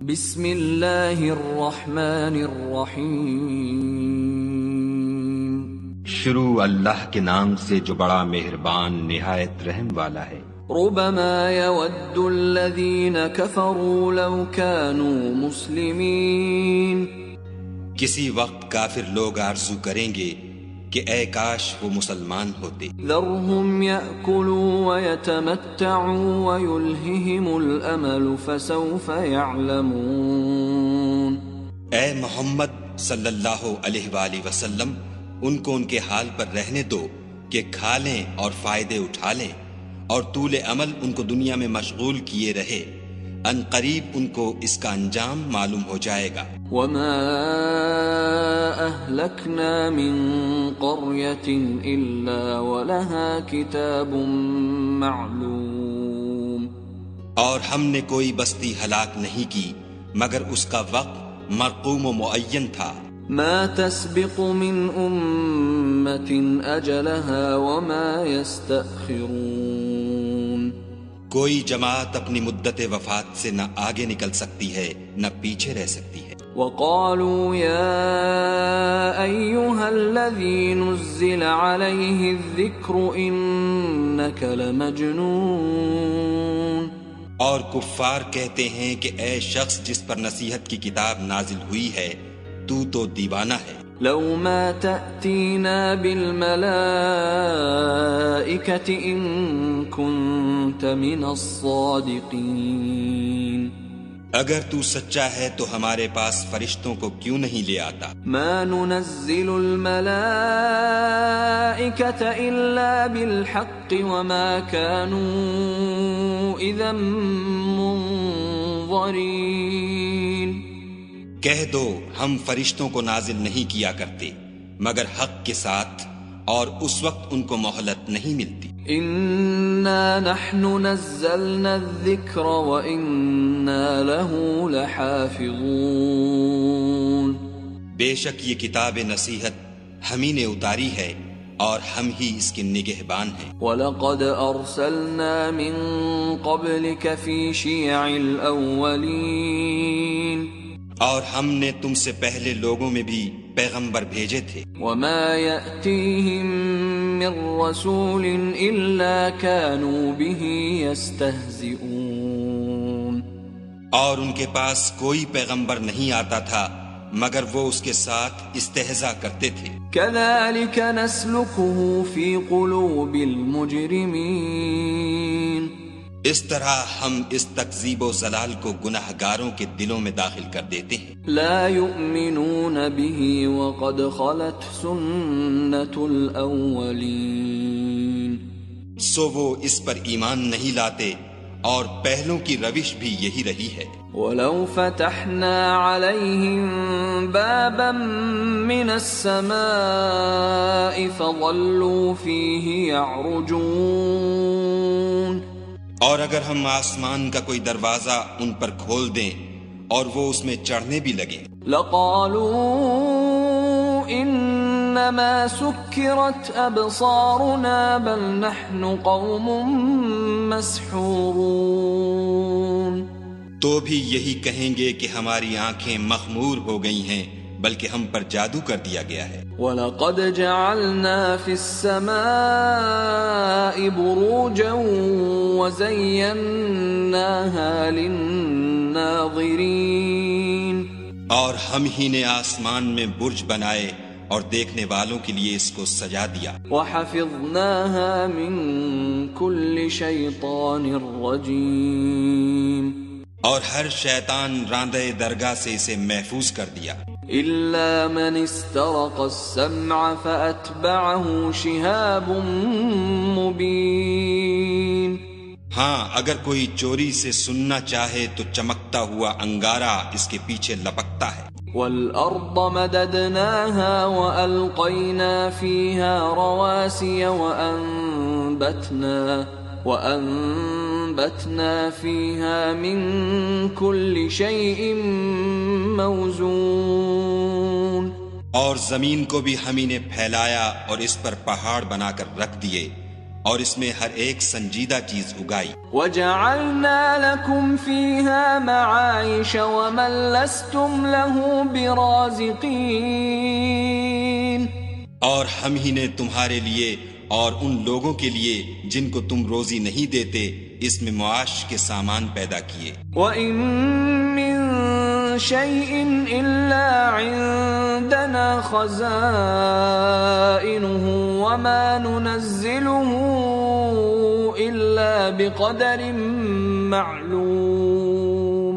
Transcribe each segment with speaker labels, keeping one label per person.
Speaker 1: بسم اللہ الرحمن الرحیم۔
Speaker 2: شروع اللہ کے نام سے جو بڑا مہربان نہایت رحم والا ہے۔
Speaker 1: ربما يود الذین کفروا لو كانوا مسلمین۔
Speaker 2: کسی وقت کافر لوگ آرزو کریں گے کہ اے کاش وہ مسلمان ہوتے۔
Speaker 1: ذرهم يأكلوا ويتمتعوا ويلههم الأمل فسوف يعلمون۔
Speaker 2: اے محمد صلی اللہ علیہ وآلہ وسلم، ان کو ان کے حال پر رہنے دو کہ کھا لیں اور فائدے اٹھا لیں، اور طول عمل ان کو دنیا میں مشغول کیے رہے، ان قریب ان کو اس کا انجام معلوم ہو جائے گا۔
Speaker 1: وما أهلكنا من قرية إلا ولها كتاب معلوم۔
Speaker 2: اور ہم نے کوئی بستی ہلاک نہیں کی مگر اس کا وقت مرقوم و معین تھا۔
Speaker 1: ما تسبق من أمة أجلها وما يستأخرون۔
Speaker 2: کوئی جماعت اپنی مدت وفات سے نہ آگے نکل سکتی ہے نہ پیچھے رہ سکتی ہے۔
Speaker 1: وقالوا يا أيها الذي نزل عليه الذكر إنك لمجنون۔
Speaker 2: اور کفار کہتے ہیں کہ اے شخص جس پر نصیحت کی کتاب نازل ہوئی ہے تو دیوانہ ہے۔
Speaker 1: لو ما تأتينا بالملائكة إن كنت من الصادقين۔
Speaker 2: اگر تو سچا ہے تو ہمارے پاس فرشتوں کو کیوں نہیں لے آتا؟
Speaker 1: ما ننزل الملائكة إلا بالحق وما كانوا إذا منظرين۔
Speaker 2: کہہ دو ہم فرشتوں کو نازل نہیں کیا کرتے مگر حق کے ساتھ، اور اس وقت ان کو مہلت نہیں ملتی۔
Speaker 1: إنا نحن نزلنا الذكر وإنا له لحافظون۔
Speaker 2: بے شک یہ کتاب نصیحت ہم ہی نے اتاری ہے اور ہم ہی اس کے نگہبان ہیں۔
Speaker 1: وَلَقَدْ أَرْسَلْنَا مِن قَبْلِكَ فِي شِيَعِ الْأَوَّلِينَ۔
Speaker 2: اور ہم نے تم سے پہلے لوگوں میں بھی پیغمبر بھیجے تھے۔
Speaker 1: وَمَا يَأْتِيهِم مِّن رَّسُولٍ إِلَّا كَانُوا بِهِ يَسْتَهْزِئُونَ۔
Speaker 2: اور ان کے پاس کوئی پیغمبر نہیں آتا تھا مگر وہ اس کے ساتھ استہزاء کرتے تھے۔
Speaker 1: كَذَلِكَ نَسْلُكُهُ فِي قُلُوبِ الْمُجْرِمِينَ۔
Speaker 2: اس طرح ہم اس تکذیب و ضلال کو گناہگاروں کے دلوں میں داخل کر دیتے ہیں۔
Speaker 1: لا يؤمنون به وقد خلت سنة الأولين۔
Speaker 2: سو وہ اس پر ایمان نہیں لاتے اور پہلوں کی روش بھی یہی رہی ہے۔
Speaker 1: ولو فتحنا عليهم بابا من السماء فظلوا فيه يعرجون۔
Speaker 2: اور اگر ہم آسمان کا کوئی دروازہ ان پر کھول دیں اور وہ اس میں چڑھنے بھی لگے،
Speaker 1: لقالوا انما سكرت ابصارنا بل نحن قوم مسحورون۔
Speaker 2: تو بھی یہی کہیں گے کہ ہماری آنکھیں مخمور ہو گئی ہیں بلکہ ہم پر جادو کر دیا گیا ہے۔
Speaker 1: وَلَقَدْ جَعَلْنَا فِي السَّمَاءِ بُرُوجًا وَزَيَّنَّاهَا لِلنَّاظِرِينَ۔
Speaker 2: اور ہم ہی نے آسمان میں برج بنائے اور دیکھنے والوں کے لیے اس کو سجا دیا۔
Speaker 1: وَحَفِظْنَاهَا مِن كُلِّ شَيْطَانٍ رَّجِيمٍ۔
Speaker 2: اور ہر شیطان راندہ درگاہ سے اسے محفوظ کر دیا۔
Speaker 1: إِلَّا مَنِ اسْتَرَقَ السَّمْعَ فَأَتْبَعَهُ شِهَابٌ مُّبِينٌ۔
Speaker 2: ہاں اگر کوئی چوری سے سننا چاہے تو چمکتا ہوا انگارہ اس کے پیچھے لپکتا ہے۔
Speaker 1: وَالْأَرْضَ مَدَدْنَاهَا وَأَلْقَيْنَا فِيهَا رَوَاسِيَ وَأَنبَتْنَا فِيهَا مِن كُلِّ شَيْءٍ موزون۔
Speaker 2: اور زمین کو بھی ہم ہی نے پھیلایا اور اس پر پہاڑ بنا کر رکھ دیے، اور اس میں ہر ایک سنجیدہ چیز اگائی.
Speaker 1: وَجَعَلْنَا لَكُمْ فِيهَا مَعَائِشَ وَمَن لَّسْتُمْ لَهُ بِرَازِقِينَ.
Speaker 2: اور ہم ہی نے تمہارے لیے اور ان لوگوں کے لیے جن کو تم روزی نہیں دیتے اس میں معاش کے سامان پیدا کیے.
Speaker 1: وَإِن مِّن شَيْءٍ إِلَّا عِندَنَا خَزَائِنُهُ وَمَا نُنَزِّلُهُ إِلَّا بِقَدَرٍ مَّعْلُومٍ.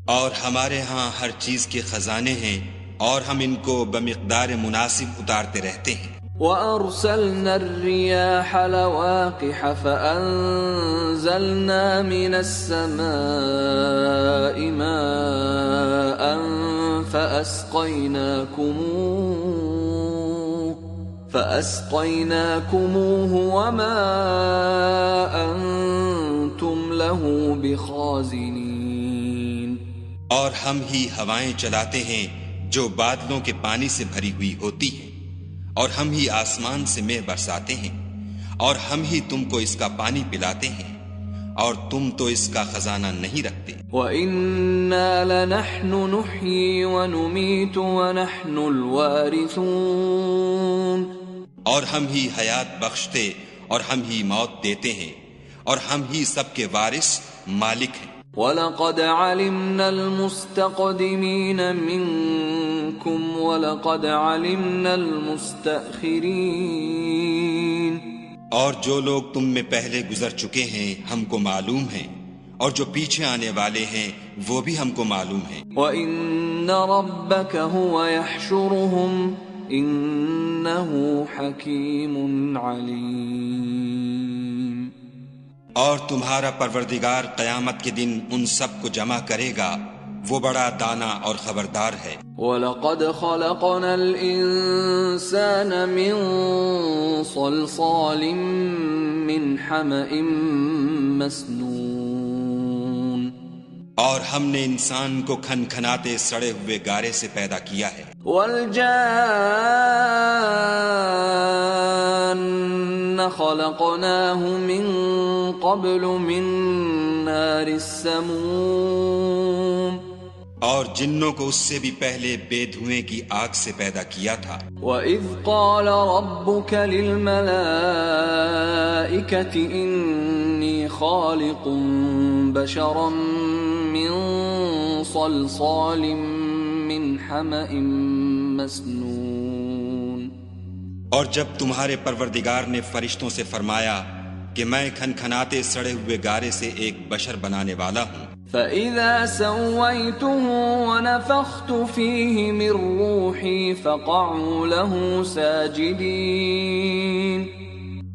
Speaker 2: اور ہمارے ہاں ہر چیز کے خزانے ہیں اور ہم ان کو بمقدار مناسب اتارتے رہتے ہیں.
Speaker 1: وَأَرْسَلْنَا الرِّيَاحَ لَوَاقِحَ فَأَنزَلْنَا مِنَ السَّمَاءِ مَاءً فَأَسْقَيْنَاكُمُوهُ وَمَا أَنْتُمْ لَهُ بِخَازِنِينَ.
Speaker 2: اور ہم ہی ہوائیں چلاتے ہیں جو بادلوں کے پانی سے بھری ہوئی ہوتی ہیں، اور ہم ہی آسمان سے مے برساتے ہیں، اور ہم ہی تم کو اس کا پانی پلاتے ہیں، اور تم تو اس کا خزانہ نہیں رکھتے.
Speaker 1: وَإِنَّا لَنَحْنُ نُحْيِي وَنُمِيتُ وَنَحْنُ الْوَارِثُونَ.
Speaker 2: اور ہم ہی حیات بخشتے اور ہم ہی موت دیتے ہیں، اور ہم ہی سب کے وارث مالک ہیں.
Speaker 1: وَلَقَدْ عَلِمْنَا الْمُسْتَقْدِمِينَ مِنْكُمْ وَلَقَدْ عَلِمْنَا الْمُسْتَأْخِرِينَ. اور
Speaker 2: جو لوگ تم میں پہلے گزر چکے ہیں ہم کو معلوم ہیں، اور جو پیچھے آنے والے ہیں وہ بھی ہم کو معلوم ہیں.
Speaker 1: وَإِنَّ رَبَّكَ هُوَ يَحْشُرُهُمْ إِنَّهُ حَكِيمٌ عَلِيمٌ.
Speaker 2: اور تمہارا پروردگار قیامت کے دن ان سب کو جمع کرے گا، وہ بڑا دانا اور خبردار ہے.
Speaker 1: وَلَقَدْ خَلَقْنَا الْإِنسَانَ مِنْ صَلْصَالٍ مِّنْ حَمَإٍ مَّسْنُونٍ. اور ہم نے انسان کو کھنکھناتے سڑے ہوئے گارے سے پیدا کیا ہے. وَالْجَانَّ خَلَقْنَاهُ مِنْ قَبْلُ مِنْ نَارِ السَّمُومِ.
Speaker 2: اور جنوں کو اس سے بھی پہلے بے دھوئیں کی آگ سے پیدا کیا تھا.
Speaker 1: وَإِذْ قَالَ رَبُّكَ لِلْمَلَائِكَةِ إِنِّي خَالِقٌ بَشَرًا مِّن صَلْصَالٍ مِّنْ حَمَإٍ مَّسْنُونٍ.
Speaker 2: اور جب تمہارے پروردگار نے فرشتوں سے فرمایا کہ میں کھنکھناتے سڑے ہوئے گارے سے ایک بشر بنانے والا ہوں.
Speaker 1: فَإِذَا سَوَّيْتُهُ وَنَفَخْتُ فِيهِ مِن رُّوحِي فَقَعُوا لَهُ سَاجِدِينَ.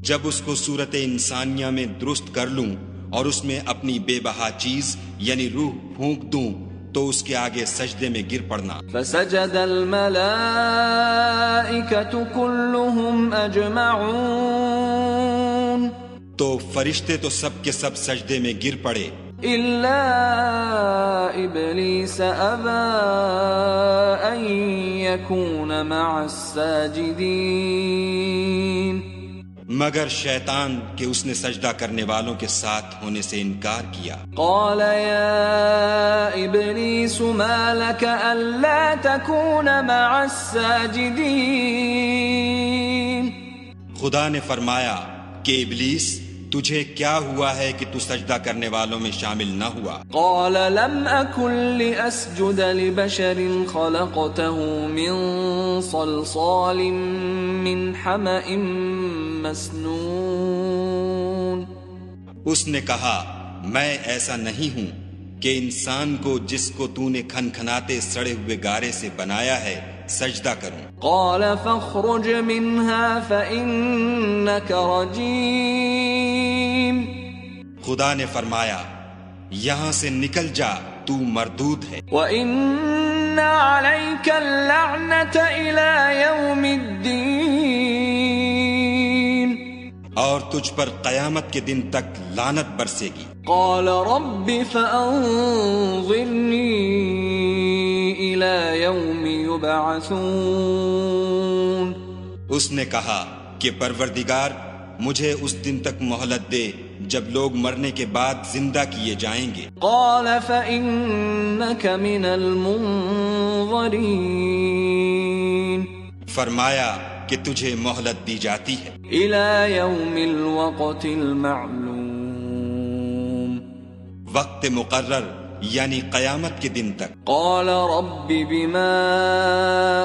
Speaker 2: جب اس کو صورت انسانیہ میں درست کر لوں اور اس میں اپنی بے بہا چیز یعنی روح پھونک دوں تو اس کے آگے سجدے میں گر پڑنا.
Speaker 1: فَسَجَدَ الْمَلَائِكَةُ كُلُّهُمْ أَجْمَعُونَ.
Speaker 2: تو فرشتے تو سب کے سب سجدے میں گر پڑے
Speaker 1: إِلَّا إِبْلِيسَ أَبَى أَن يَكُونَ مَعَ السَّاجِدِينَ.
Speaker 2: مگر شیطان کہ اس نے سجدہ کرنے والوں کے ساتھ ہونے سے انکار کیا.
Speaker 1: قال يا إبليس ما لك ألا تكون مع الساجدين.
Speaker 2: خدا نے فرمایا کہ ابلیس تجھے کیا ہوا ہے کہ تو سجدہ کرنے والوں میں شامل نہ ہوا.
Speaker 1: قال لم أكن لأسجد لبشر خلقته من صلصال من حمأ مسنون.
Speaker 2: اس نے کہا میں ایسا نہیں ہوں کہ انسان کو جس کو تو نے کھنکھناتے سڑے ہوئے گارے سے بنایا ہے سجدہ کروں.
Speaker 1: قال فاخرج منها فإنك رجيم.
Speaker 2: خدا نے فرمایا یہاں سے نکل جا تو مردود ہے.
Speaker 1: وَإِنَّ عَلَيْكَ اللَّعْنَةَ إِلَى يَوْمِ الدِّينِ.
Speaker 2: اور تجھ پر قیامت کے دن تک لعنت برسے گی.
Speaker 1: قال رب فأنظرني إلى يوم يبعثون.
Speaker 2: اس نے کہا کہ پروردگار
Speaker 1: مجھے اس دن تک مہلت دے جب لوگ مرنے کے بعد زندہ کیے جائیں گے۔
Speaker 3: قال فإنك من المنظرين،
Speaker 1: فرمایا کہ تجھے مہلت دی جاتی ہے
Speaker 3: إلى يوم الوقت المعلوم،
Speaker 1: وقت مقرر یعنی قیامت کے دن تک۔
Speaker 3: قال رب بما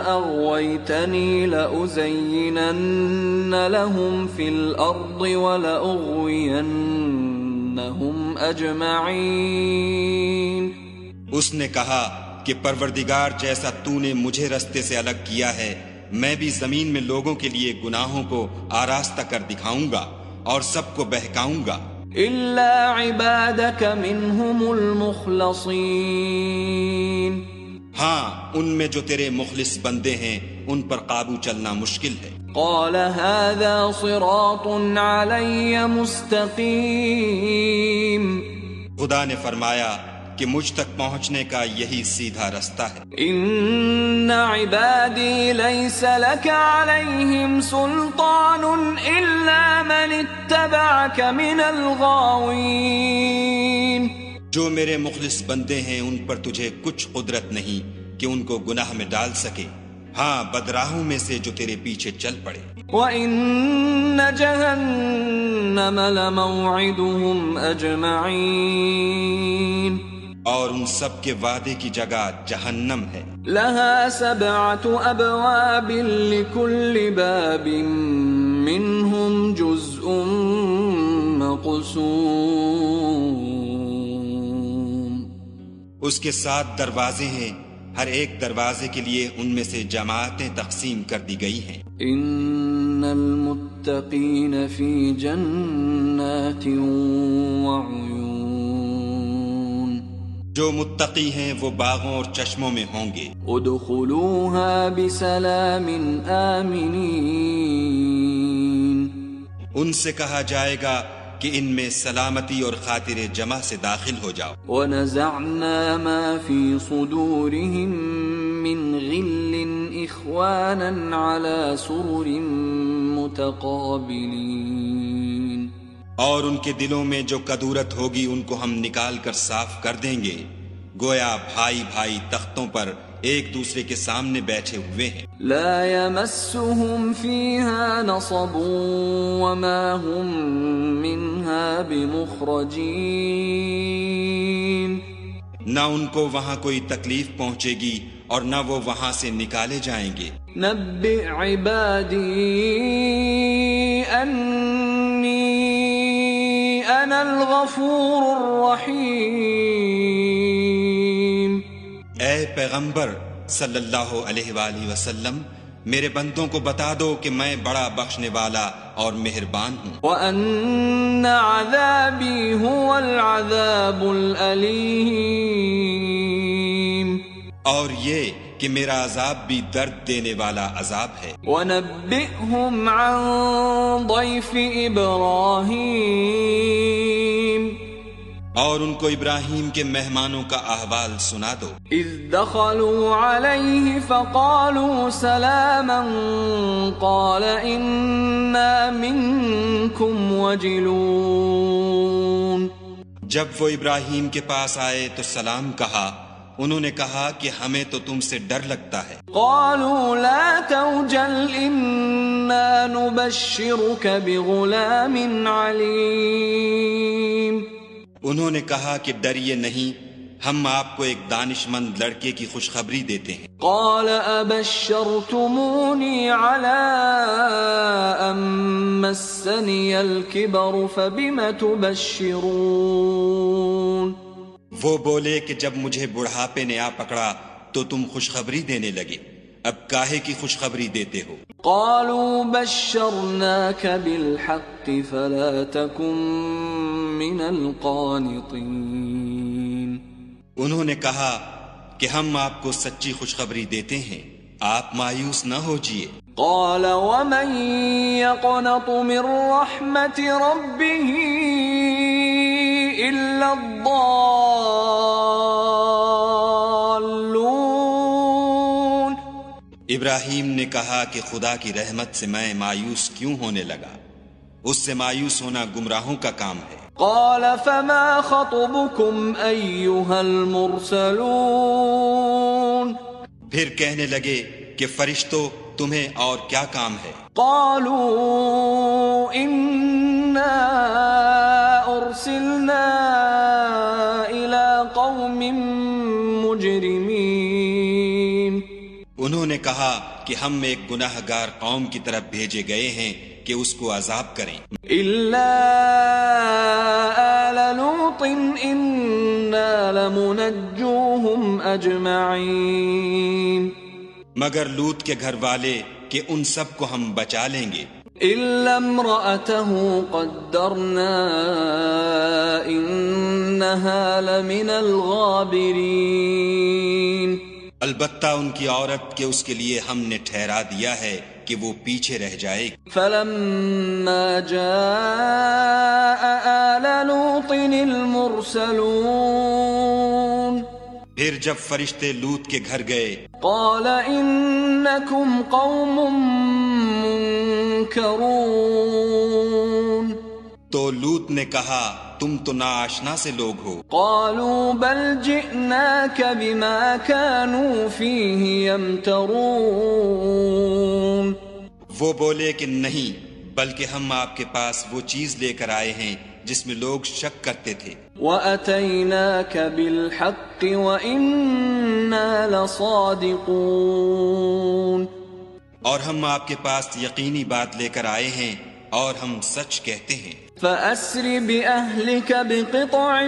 Speaker 3: أغويتني لأزينن لهم في الأرض ولأغوينهم أجمعين۔
Speaker 1: اس نے کہا کہ پروردگار جیسا تو نے مجھے رستے سے الگ کیا ہے، میں بھی زمین میں لوگوں کے لیے گناہوں کو آراستہ کر دکھاؤں گا اور سب کو بہکاؤں گا،
Speaker 3: إلا عبادك منهم المخلصين،
Speaker 1: ہاں ان میں جو تیرے مخلص بندے ہیں ان پر قابو چلنا مشکل ہے۔
Speaker 3: قال هذا صراط علي مستقيم،
Speaker 1: خدا نے فرمایا کہ مجھ تک پہنچنے کا یہی سیدھا رستہ ہے۔
Speaker 3: إن عبادي ليس لك عليهم سلطان إلا من اتبعك من الغاوين،
Speaker 1: جو میرے مخلص بندے ہیں ان پر تجھے کچھ قدرت نہیں کہ ان کو گناہ میں ڈال سکے، ہاں بدراہوں میں سے جو تیرے پیچھے چل پڑے۔
Speaker 3: وَإِنَّ جَهَنَّمَ لَمَوْعِدُهُمْ أَجْمَعِينَ،
Speaker 1: اور ان سب کے وعدے کی جگہ جہنم ہے،
Speaker 3: لَهَا 7 أَبْوَابٍ لِكُلِّ بَابٍ مِّنْهُمْ جُزْءٌ مَّقْسُومٌ،
Speaker 1: اس کے 7 دروازے ہیں، ہر ایک دروازے کے لیے ان میں سے جماعتیں تقسیم کر دی گئی ہیں۔
Speaker 3: إِنَّ الْمُتَّقِينَ فِي جَنَّاتٍ وَعُيُونٍ،
Speaker 1: جو متقی ہیں وہ باغوں اور چشموں میں ہوں گے۔
Speaker 3: ادخلوها بسلام آمنین،
Speaker 1: ان سے کہا جائے گا کہ ان میں سلامتی اور خاطر جمع سے داخل ہو جاؤ۔
Speaker 3: ونزعنا ما في صدورهم من غل إخوانا على سرر متقابلين،
Speaker 1: اور ان کے دلوں میں جو کدورت ہوگی ان کو ہم نکال کر صاف کر دیں گے، گویا بھائی بھائی تختوں پر ایک دوسرے کے سامنے بیٹھے ہوئے ہیں۔
Speaker 3: لا يمسهم فيها نصب وما هم منها بمخرجين،
Speaker 1: نہ ان کو وہاں کوئی تکلیف پہنچے گی اور نہ وہ وہاں سے نکالے جائیں گے۔
Speaker 3: نبئ عبادی انی انا الغفور الرحیم،
Speaker 1: اے پیغمبر صلی اللہ علیہ وآلہ وسلم میرے بندوں کو بتا دو کہ میں بڑا بخشنے والا اور مہربان ہوں،
Speaker 3: وَأَنَّ عَذَابِي هُوَ الْعَذَابُ الْأَلِيمُ،
Speaker 1: اور یہ کہ میرا عذاب بھی درد دینے والا عذاب ہے۔
Speaker 3: وَنَبِّئْهُمْ عَنْ ضَيْفِ إِبْرَاهِيمَ،
Speaker 1: اور ان کو ابراہیم کے مہمانوں کا احوال سنا دو۔
Speaker 3: اذ دخلوا علیہ فقالوا سلاما قال انا منکم وجلون،
Speaker 1: جب وہ ابراہیم کے پاس آئے تو سلام کہا، انہوں نے کہا کہ ہمیں تو تم سے ڈر لگتا ہے۔
Speaker 3: قالوا لا توجل انا نبشرك بغلام علیم،
Speaker 1: انہوں نے کہا کہ ڈریے نہیں، ہم آپ کو ایک دانش مند لڑکے کی خوشخبری دیتے ہیں۔
Speaker 3: قال ابشرتمونی علی ان مسنی الکبر فبم تبشرون،
Speaker 1: وہ بولے کہ جب مجھے بڑھاپے نے آ پکڑا تو تم خوشخبری دینے لگے، اب کاہے کی خوشخبری دیتے ہو؟
Speaker 3: قالوا بشرناك بالحق فلا تكن من القانطين،
Speaker 1: انہوں نے کہا کہ ہم آپ کو سچی خوشخبری دیتے ہیں، آپ مایوس نہ ہوجیے۔
Speaker 3: قال ومن يقنط من رحمة ربه إلا الضالون،
Speaker 1: ابراہیم نے کہا کہ خدا کی رحمت سے میں مایوس کیوں ہونے لگا، اس سے مایوس ہونا گمراہوں کا کام ہے۔
Speaker 3: قال فما خطبكم أيها المرسلون؟
Speaker 1: پھر کہنے لگے کہ فرشتوں تمہیں اور کیا کام ہے؟
Speaker 3: قالوا إنا أرسلنا إلى قوم مجرمين۔
Speaker 1: انہوں نے کہا کہ ہم ایک گناہ گار قوم کی طرف بھیجے گئے ہیں کہ اس کو عذاب کریں۔
Speaker 3: إلا آل لوط إنا لمنجوهم أجمعين۔
Speaker 1: مگر لوط کے گھر والے کہ ان سب کو ہم بچا لیں گے،
Speaker 3: إلا امرأته قدرنا إنها لمن الغابرين۔
Speaker 1: البتہ ان کی عورت کہ اس کے لیے ہم نے ٹھہرا دیا ہے کہ وہ پیچھے رہ جائے گی۔
Speaker 3: فلما جاء آل لوط المرسلون
Speaker 1: پھر جب فرشتے لوط کے گھر گئے،
Speaker 3: قال إنكم قوم منكرون۔
Speaker 1: تو لوط نے کہا تم تو ناآشنا سے لوگ ہو۔
Speaker 3: قالوا بل جئناك بما كانوا فيه يمترون۔
Speaker 1: وہ بولے کہ نہیں، بلکہ ہم آپ کے پاس وہ چیز لے کر آئے ہیں جس میں لوگ شک کرتے تھے۔
Speaker 3: وَأَتَيْنَاكَ بِالْحَقِّ وَإِنَّا لَصَادِقُونَ۔
Speaker 1: اور ہم آپ کے پاس یقینی بات لے کر آئے ہیں اور ہم سچ کہتے ہیں۔
Speaker 3: فَأَسْرِ بِأَهْلِكَ بِقِطْعٍ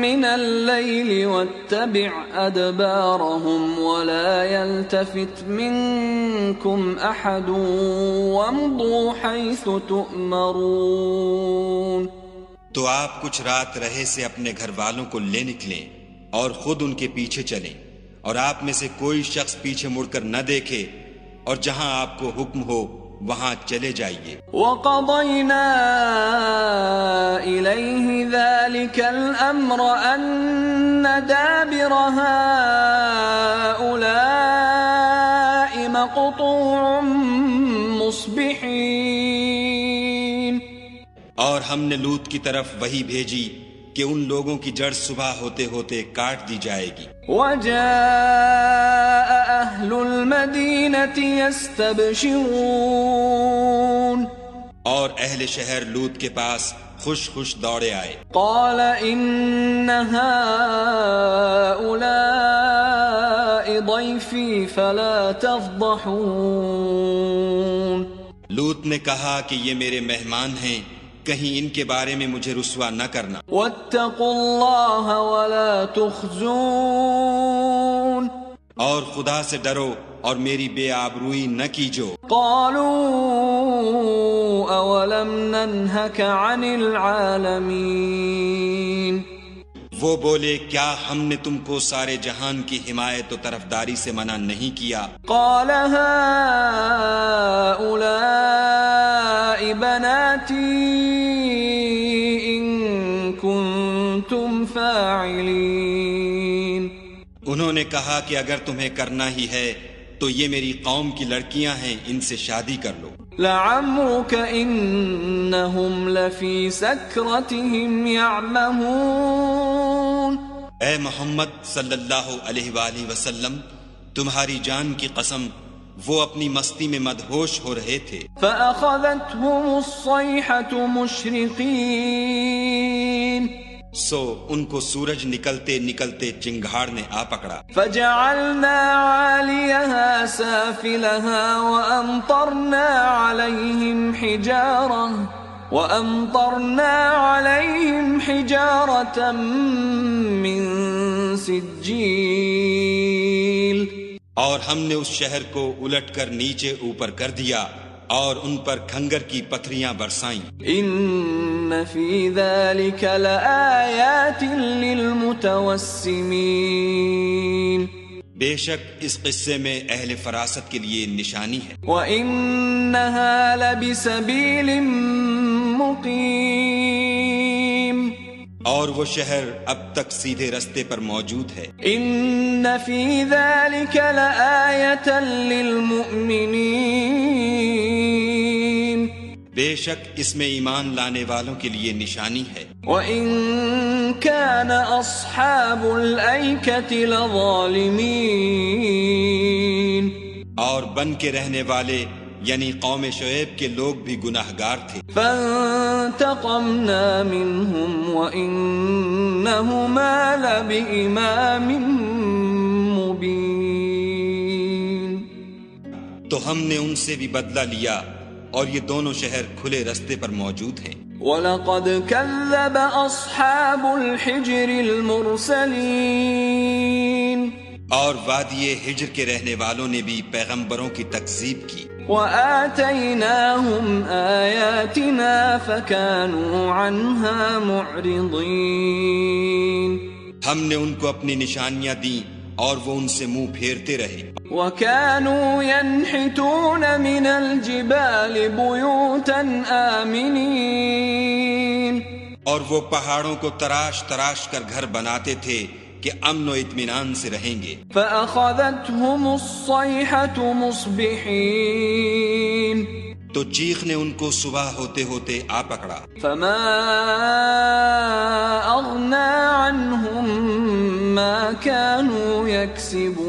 Speaker 3: مِّنَ اللَّيْلِ وَاتَّبِعْ أَدْبَارَهُمْ وَلَا يَلْتَفِتْ مِنكُمْ أَحَدٌ وَامْضُوا حَيْثُ تُؤْمَرُونَ۔
Speaker 1: تو آپ کچھ رات رہے سے اپنے گھر والوں کو لے نکلیں اور خود ان کے پیچھے چلیں، اور آپ میں سے کوئی شخص پیچھے مڑ کر نہ دیکھے، اور جہاں آپ کو حکم ہو وہاں چلے جائیے۔
Speaker 3: وَقَضَيْنَا إِلَيْهِ ذَلِكَ الْأَمْرَ أَنَّ دَابِرَ هَٰؤُلَاءِ مَقْطُوعٌ مُصْبِحِينَ۔
Speaker 1: اور ہم نے لوط کی طرف وحی بھیجی کہ ان لوگوں کی جڑ صبح ہوتے ہوتے کاٹ دی جائے گی۔
Speaker 3: وَجَاءَ أَهْلُ الْمَدِينَةِ يَسْتَبْشِرُونَ۔
Speaker 1: اور اہل شہر لوط کے پاس خوش خوش دوڑے آئے۔
Speaker 3: قَالَ إِنَّ هَٰؤُلَاءِ ضَيْفِي فَلَا تَفْضَحُونِ۔
Speaker 1: لوط نے کہا کہ یہ میرے مہمان ہیں، کہیں ان کے بارے میں مجھے رسوا نہ کرنا۔
Speaker 3: وَاتَّقُوا اللَّهَ وَلَا تُخْزُونِ۔
Speaker 1: اور خدا سے ڈرو اور میری بے آبروئی نہ کیجو۔
Speaker 3: قالوا اولم ننهك عن العالمين۔
Speaker 1: وہ بولے کیا ہم نے تم کو سارے جہان کی حمایت و طرفداری سے منع نہیں کیا؟
Speaker 3: قال هؤلاء بناتي إن كنتم فاعلين۔
Speaker 1: انہوں نے کہا کہ اگر تمہیں کرنا ہی ہے تو یہ میری قوم کی لڑکیاں ہیں، ان سے شادی کر لو۔
Speaker 3: لعمرك إنهم لفي سكرتهم يعمهون۔
Speaker 1: اے محمد صلی اللہ علیہ وآلہ وسلم، تمہاری جان کی قسم وہ اپنی مستی میں مدہوش ہو رہے تھے۔
Speaker 3: فأخذتهم الصيحة مشرقين۔
Speaker 1: سو ان کو سورج نکلتے نکلتے چنگھاڑ نے آ پکڑا۔
Speaker 3: فجعلنا عاليها سافلها وأمطرنا عليهم حجارة من سجيل۔
Speaker 1: اور ہم نے اس شہر کو الٹ کر نیچے اوپر کر دیا اور ان پر کھنگر کی پتھریاں برسائیں۔
Speaker 3: ان فی ذلک لآیات للمتوسمین۔
Speaker 1: بے شک اس قصے میں اہل فراست کے لیے نشانی ہے۔
Speaker 3: وَإِنَّهَا لَبِسَبِيلٍ مُقِيمٍ۔
Speaker 1: اور وہ شہر اب تک سیدھے رستے پر موجود ہے۔
Speaker 3: ان فی ذلک لآیۃ للمؤمنین۔
Speaker 1: بے شک اس میں ایمان لانے والوں کے لیے نشانی ہے.
Speaker 3: وَإِن كَانَ أَصْحَابُ الْأَيْكَةِ لَظَالِمِينَ
Speaker 1: اور بن کے رہنے والے یعنی قوم شعیب کے لوگ بھی گناہگار تھے.
Speaker 3: فَانْتَقَمْنَا مِنْهُمْ وَإِنَّهُمَا لَبِإِمَامٍ مُبِينٍ
Speaker 1: تو ہم نے ان سے بھی بدلہ لیا اور یہ دونوں شہر کھلے رستے پر موجود ہیں.
Speaker 3: وَلَقَدْ كَذَّبَ أَصْحَابُ الْحِجْرِ الْمُرْسَلِينَ
Speaker 1: اور وادی ہجر کے رہنے والوں نے بھی پیغمبروں کی تکذیب کی.
Speaker 3: وَآتَيْنَاهُمْ آيَاتِنَا فَكَانُوا عَنْهَا مُعْرِضِينَ
Speaker 1: ہم نے ان کو اپنی نشانیاں دیں اور وہ ان سے منہ پھیرتے رہے.
Speaker 3: وَكَانُوا يَنْحِتُونَ مِنَ الْجِبَالِ بُيُوتًا آمِنِينَ
Speaker 1: اور وہ پہاڑوں کو تراش تراش کر گھر بناتے تھے کہ امن و اطمینان سے رہیں گے.
Speaker 3: فَأَخَذَتْهُمُ الصَّيْحَةُ مُصْبِحِينَ
Speaker 1: تو چیخ نے ان کو صبح ہوتے ہوتے آ پکڑا.
Speaker 3: فَمَا أَغْنَى عَنْهُمْ مَا كَانُوا يَكْسِبُونَ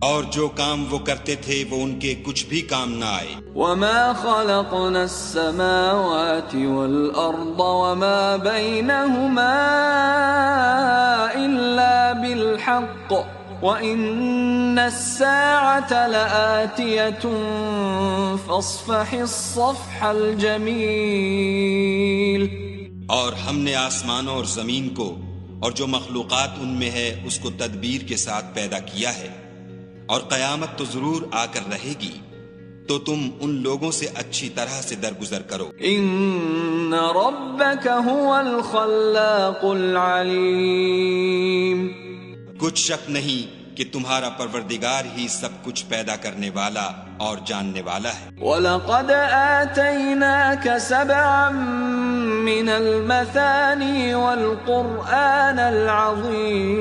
Speaker 1: اور جو کام وہ کرتے تھے وہ ان کے کچھ بھی کام نہ آئے.
Speaker 3: وَمَا خَلَقْنَا السَّمَاوَاتِ وَالْأَرْضَ وَمَا بَيْنَهُمَا إِلَّا بِالْحَقِّ وَإِنَّ السَّاعَةَ لَآتِيَةٌ فَاصْفَحِ الصَّفْحَ الْجَمِيلَ
Speaker 1: اور ہم نے آسمانوں اور زمین کو اور جو مخلوقات ان میں ہے اس کو تدبیر کے ساتھ پیدا کیا ہے اور قیامت تو ضرور آ کر رہے گی، تو تم ان لوگوں سے اچھی طرح سے درگزر کرو.
Speaker 3: ان ربک هو الخلاق العلیم
Speaker 1: کچھ شک نہیں کہ تمہارا پروردگار ہی سب کچھ پیدا کرنے والا اور جاننے والا ہے.
Speaker 3: وَلَقَدْ آتَيْنَاكَ سَبْعًا مِّنَ الْمَثَانِي وَالْقُرْآنَ الْعَظِيمِ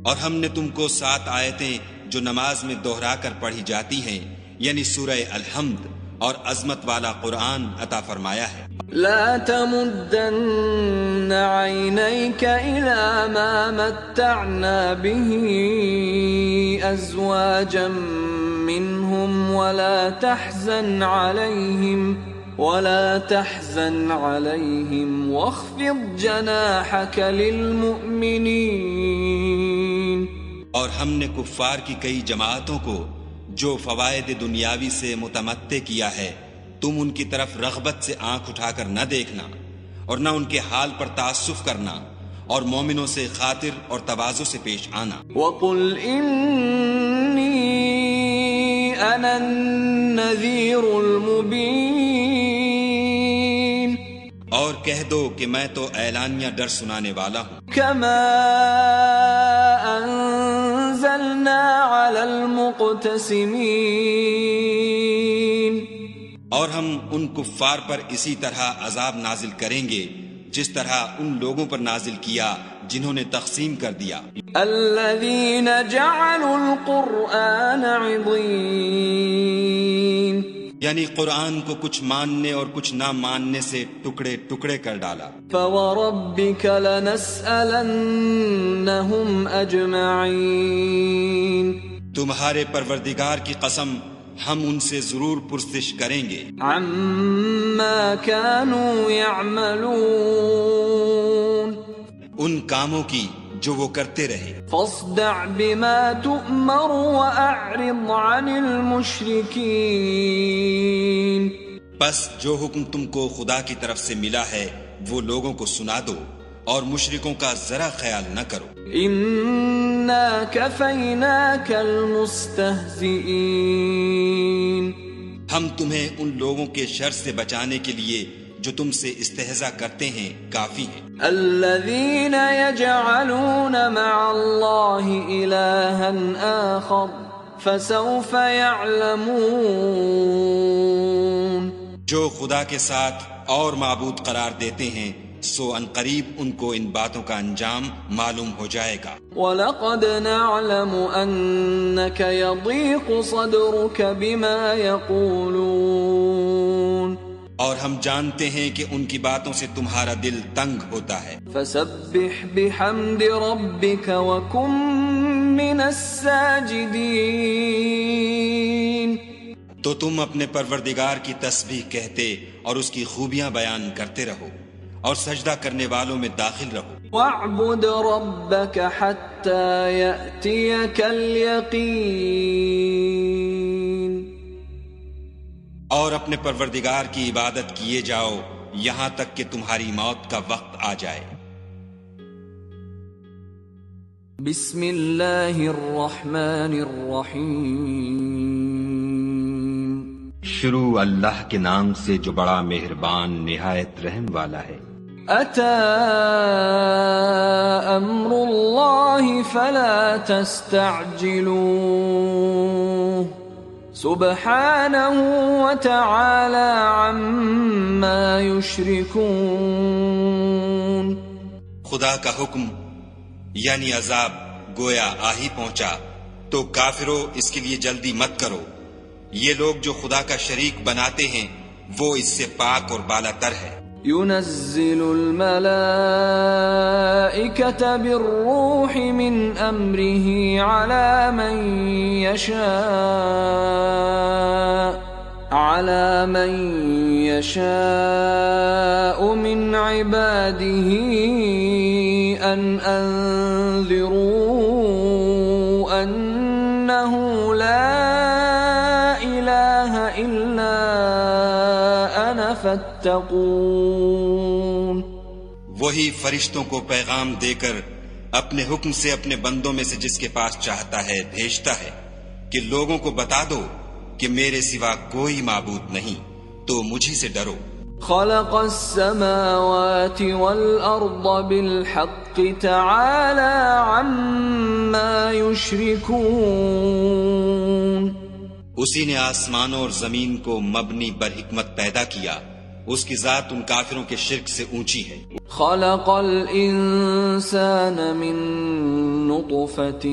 Speaker 1: اور ہم نے تم کو 7 آیتیں جو نماز میں دہرا کر پڑھی جاتی ہیں یعنی سورہ الحمد اور عظمت والا قرآن عطا فرمایا ہے.
Speaker 3: لا تمدن عينيك إلى ما متعنا به أزواجا منهم ولا تحزن عليهم واخفض جناحك للمؤمنين
Speaker 1: اور ہم نے کفار کی کئی جماعتوں کو جو فوائد دنیاوی سے متمتع کیا ہے تم ان کی طرف رغبت سے آنکھ اٹھا کر نہ دیکھنا اور نہ ان کے حال پر تعسف کرنا اور مومنوں سے خاطر اور تواضع سے پیش آنا.
Speaker 3: وَقُلْ إِنِّي أَنَا النَّذِيرُ الْمُبِينُ
Speaker 1: اور کہہ دو کہ میں تو اعلانیہ ڈر سنانے والا ہوں.
Speaker 3: كَمَا أَنزَلْنَا عَلَى الْمُقْتَسِمِينَ
Speaker 1: اور ہم ان کفار پر اسی طرح عذاب نازل کریں گے جس طرح ان لوگوں پر نازل کیا جنہوں نے تقسیم کر دیا.
Speaker 3: الذين جعلوا القرآن عضين
Speaker 1: یعنی قرآن کو کچھ ماننے اور کچھ نہ ماننے سے ٹکڑے ٹکڑے کر ڈالا.
Speaker 3: فوربك لنسألنهم أجمعين
Speaker 1: تمہارے پروردگار کی قسم ہم ان سے ضرور پرسش کریں گے
Speaker 3: عما كانوا يعملون
Speaker 1: ان کاموں کی جو وہ کرتے رہے.
Speaker 3: فاصدع بما تؤمر وأعرض عن المشركين
Speaker 1: بس جو حکم تم کو خدا کی طرف سے ملا ہے وہ لوگوں کو سنا دو اور مشرکوں کا ذرا خیال نہ کرو.
Speaker 3: إنا كفيناك المستهزئين
Speaker 1: ہم تمہیں ان لوگوں کے شر سے بچانے کے لیے جو تم سے استہزاء کرتے ہیں کافی ہیں.
Speaker 3: الذين يجعلون مع الله إلها آخر فسوف يعلمون
Speaker 1: جو خدا کے ساتھ اور معبود قرار دیتے ہیں سو ان قریب ان کو ان باتوں کا انجام معلوم ہو جائے گا۔
Speaker 3: وَلَقَدْ نَعْلَمُ أَنَّكَ يَضِيقُ صَدْرُكَ بِمَا يَقُولُونَ،
Speaker 1: اور ہم جانتے ہیں کہ ان کی باتوں سے تمہارا دل تنگ ہوتا ہے۔
Speaker 3: فَسَبِّحْ بِحَمْدِ رَبِّكَ وَكُن مِّنَ السَّاجِدِينَ،
Speaker 1: تو تم اپنے پروردگار کی تسبیح کہتے اور اس کی خوبیاں بیان کرتے رہو اور سجدہ کرنے والوں میں داخل رہو۔
Speaker 3: وَاعْبُدْ رَبَّكَ حَتَّى يَأْتِيَكَ الْيَقِينُ،
Speaker 1: اور اپنے پروردگار کی عبادت کیے جاؤ یہاں تک کہ تمہاری موت کا وقت آ جائے۔
Speaker 3: بسم اللہ الرحمن الرحیم،
Speaker 2: شروع اللہ کے نام سے جو بڑا مہربان نہایت رحم والا ہے۔
Speaker 3: أتى أمر الله فلا تستعجلوه سبحانه وتعالى عما يشركون۔
Speaker 1: خدا کا حکم یعنی عذاب گویا آ ہی پہنچا، تو کافروں اس کے لیے جلدی مت کرو۔ یہ لوگ جو خدا کا شریک بناتے ہیں وہ اس سے پاک اور بالا تر ہے۔
Speaker 3: ينزل الملائكة بالروح من أمره على من يشاء من عباده أن أنذروا أنه لا إله إلا أنا فاتقون۔
Speaker 1: وہی فرشتوں کو پیغام دے کر اپنے حکم سے اپنے بندوں میں سے جس کے پاس چاہتا ہے بھیجتا ہے کہ لوگوں کو بتا دو کہ میرے سوا کوئی معبود نہیں، تو مجھی سے ڈرو۔
Speaker 3: خلق السماوات والأرض بالحق تعالى عما يشركون۔
Speaker 1: اسی نے آسمانوں اور زمین کو مبنی بر حکمت پیدا کیا، اس کی ذات ان کافروں کے شرک سے اونچی ہے۔
Speaker 3: خلق الانسان من نطفة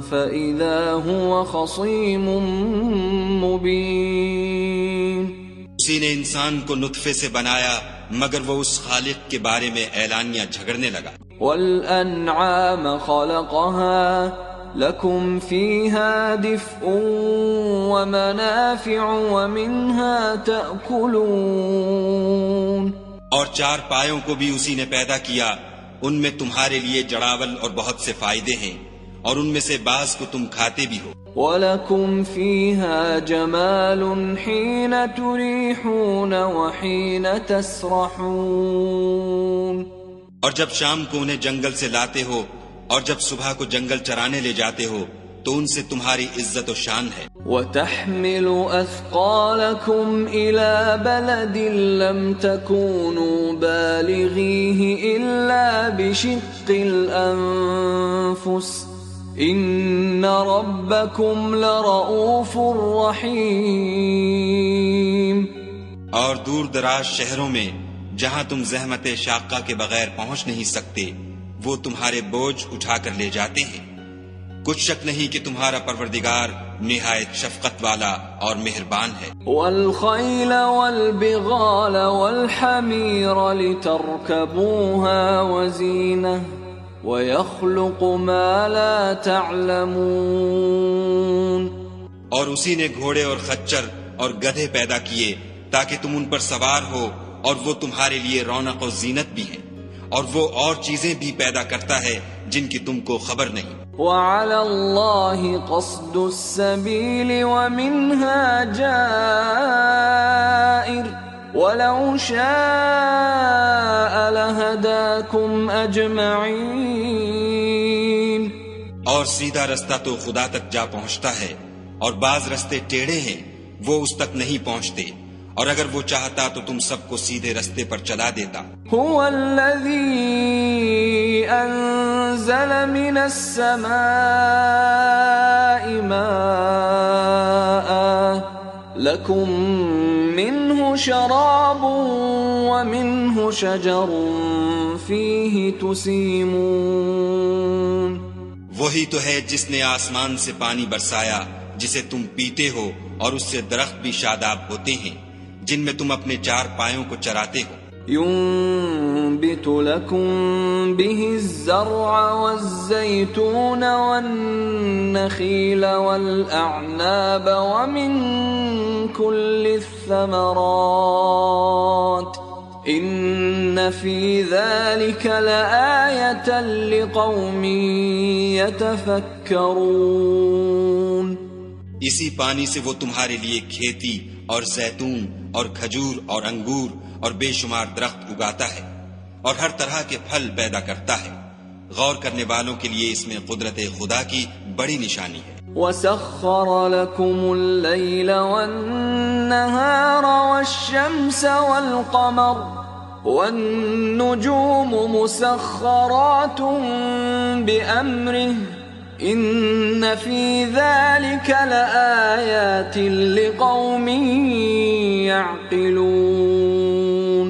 Speaker 3: فإذا هو خصيم مبين۔
Speaker 1: اسی نے انسان کو نطفے سے بنایا مگر وہ اس خالق کے بارے میں اعلانیہ جھگڑنے لگا۔
Speaker 3: والأنعام خلقها لكم فيها دفء ومنافع ومنها تأكلون۔
Speaker 1: اور چار پایوں کو بھی اسی نے پیدا کیا، ان میں تمہارے لیے جڑاول اور بہت سے فائدے ہیں، اور ان میں سے بعض کو تم کھاتے بھی ہو۔
Speaker 3: وَلَكُمْ فِيهَا جَمَالٌ حِينَ تُرِيحُونَ وَحِينَ تَسْرَحُونَ۔
Speaker 1: اور جب شام کو انہیں جنگل سے لاتے ہو اور جب صبح کو جنگل چرانے لے جاتے ہو تو ان سے تمہاری عزت و شان ہے۔
Speaker 3: وَتَحْمِلُ أَثْقَالَكُمْ إِلَى بَلَدٍ لَمْ تَكُونُوا بَالِغِيهِ إِلَّا بِشِقِّ الْأَنفُسِ إِنَّ رَبَّكُمْ لَرَؤُوفٌ رَحِيمٌ۔
Speaker 1: اور دور دراز شہروں میں جہاں تم زحمت شاقہ کے بغیر پہنچ نہیں سکتے وہ تمہارے بوجھ اٹھا کر لے جاتے ہیں، کچھ شک نہیں کہ تمہارا پروردگار نہایت شفقت والا اور مہربان ہے۔
Speaker 3: وَالْخَيْلَ وَالْبِغَالَ وَالْحَمِيرَ لِتَرْكَبُوهَا وَزِينَةً وَيَخْلُقُ مَا لَا تَعْلَمُونَ۔
Speaker 1: اور اسی نے گھوڑے اور خچر اور گدھے پیدا کیے تاکہ تم ان پر سوار ہو، اور وہ تمہارے لیے رونق و زینت بھی ہے، اور وہ اور چیزیں بھی پیدا کرتا ہے جن کی تم کو خبر نہیں۔
Speaker 3: وَعَلَى اللَّهِ قَصْدُ السَّبِيلِ وَمِنْهَا جَائِرٌ وَلَوْ شَاءَ لَهَدَاكُمْ أَجْمَعِينَ۔
Speaker 1: اور سیدھا رستہ تو خدا تک جا پہنچتا ہے، اور بعض رستے ٹیڑھے ہیں وہ اس تک نہیں پہنچتے، اور اگر وہ چاہتا تو تم سب کو سیدھے رستے پر چلا دیتا۔
Speaker 3: هو الذي أنزل من السماء ماء لكم منه شراب ومنه شجر فيه تسيمون.
Speaker 2: وہی تو ہے جس نے آسمان سے پانی برسایا جسے تم پیتے ہو، اور اس سے درخت بھی شاداب ہوتے ہیں جن میں تم اپنے چار پایوں کو چراتے ہو.
Speaker 3: ينبت لكم به الزرع والزيتون والنخيل والأعناب ومن كل الثمرات إن في ذلك لآية لقوم يتفكرون.
Speaker 2: اسی پانی سے وہ تمہارے لیے کھیتی اور زیتون اور کھجور اور انگور اور بے شمار درخت اگاتا ہے اور ہر طرح کے پھل پیدا کرتا ہے. غور کرنے والوں کے لیے اس میں قدرت خدا کی بڑی نشانی ہے.
Speaker 3: وَسَخَّرَ لَكُمُ اللَّيْلَ وَالنَّهَارَ وَالشَّمْسَ وَالْقَمَرَ وَالنُّجُومُ مُسَخَّرَاتٌ بِأَمْرِهِ إِنَّ فِي ذَلِكَ لَآيَاتٍ لِقَوْمٍ يَعْقِلُونَ.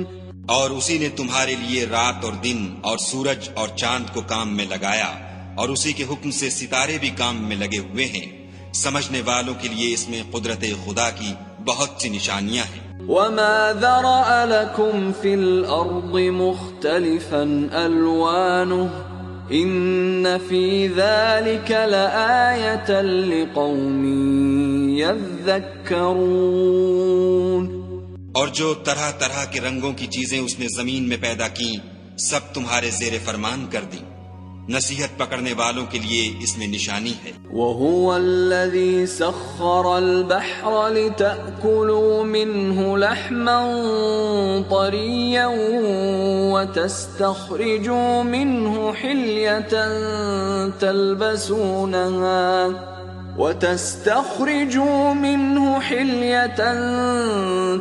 Speaker 2: اور اسی نے تمہارے لیے رات اور دن اور سورج اور چاند کو کام میں لگایا، اور اسی کے حکم سے ستارے بھی کام میں لگے ہوئے ہیں. سمجھنے والوں کے لیے اس میں قدرت خدا کی بہت سی نشانیاں ہیں.
Speaker 3: وَمَا ذَرَأَ لَكُمْ فِي الْأَرْضِ مُخْتَلِفًا أَلْوَانُهُ إِنَّ فِي ذَلِكَ لَآيَةً لِقَوْمٍ يَذَّكَّرُونَ.
Speaker 2: اور جو طرح طرح کے رنگوں کی چیزیں اس نے زمین میں پیدا کی سب تمہارے زیر فرمان کر دیں. نصیحت پکڑنے والوں کے لیے اس میں نشانی ہے.
Speaker 3: وَهُوَ الَّذِي سَخَّرَ الْبَحْرَ لِتَأْكُلُوا مِنْهُ لَحْمًا طَرِيًّا وَتَسْتَخْرِجُوا مِنْهُ حِلْيَةً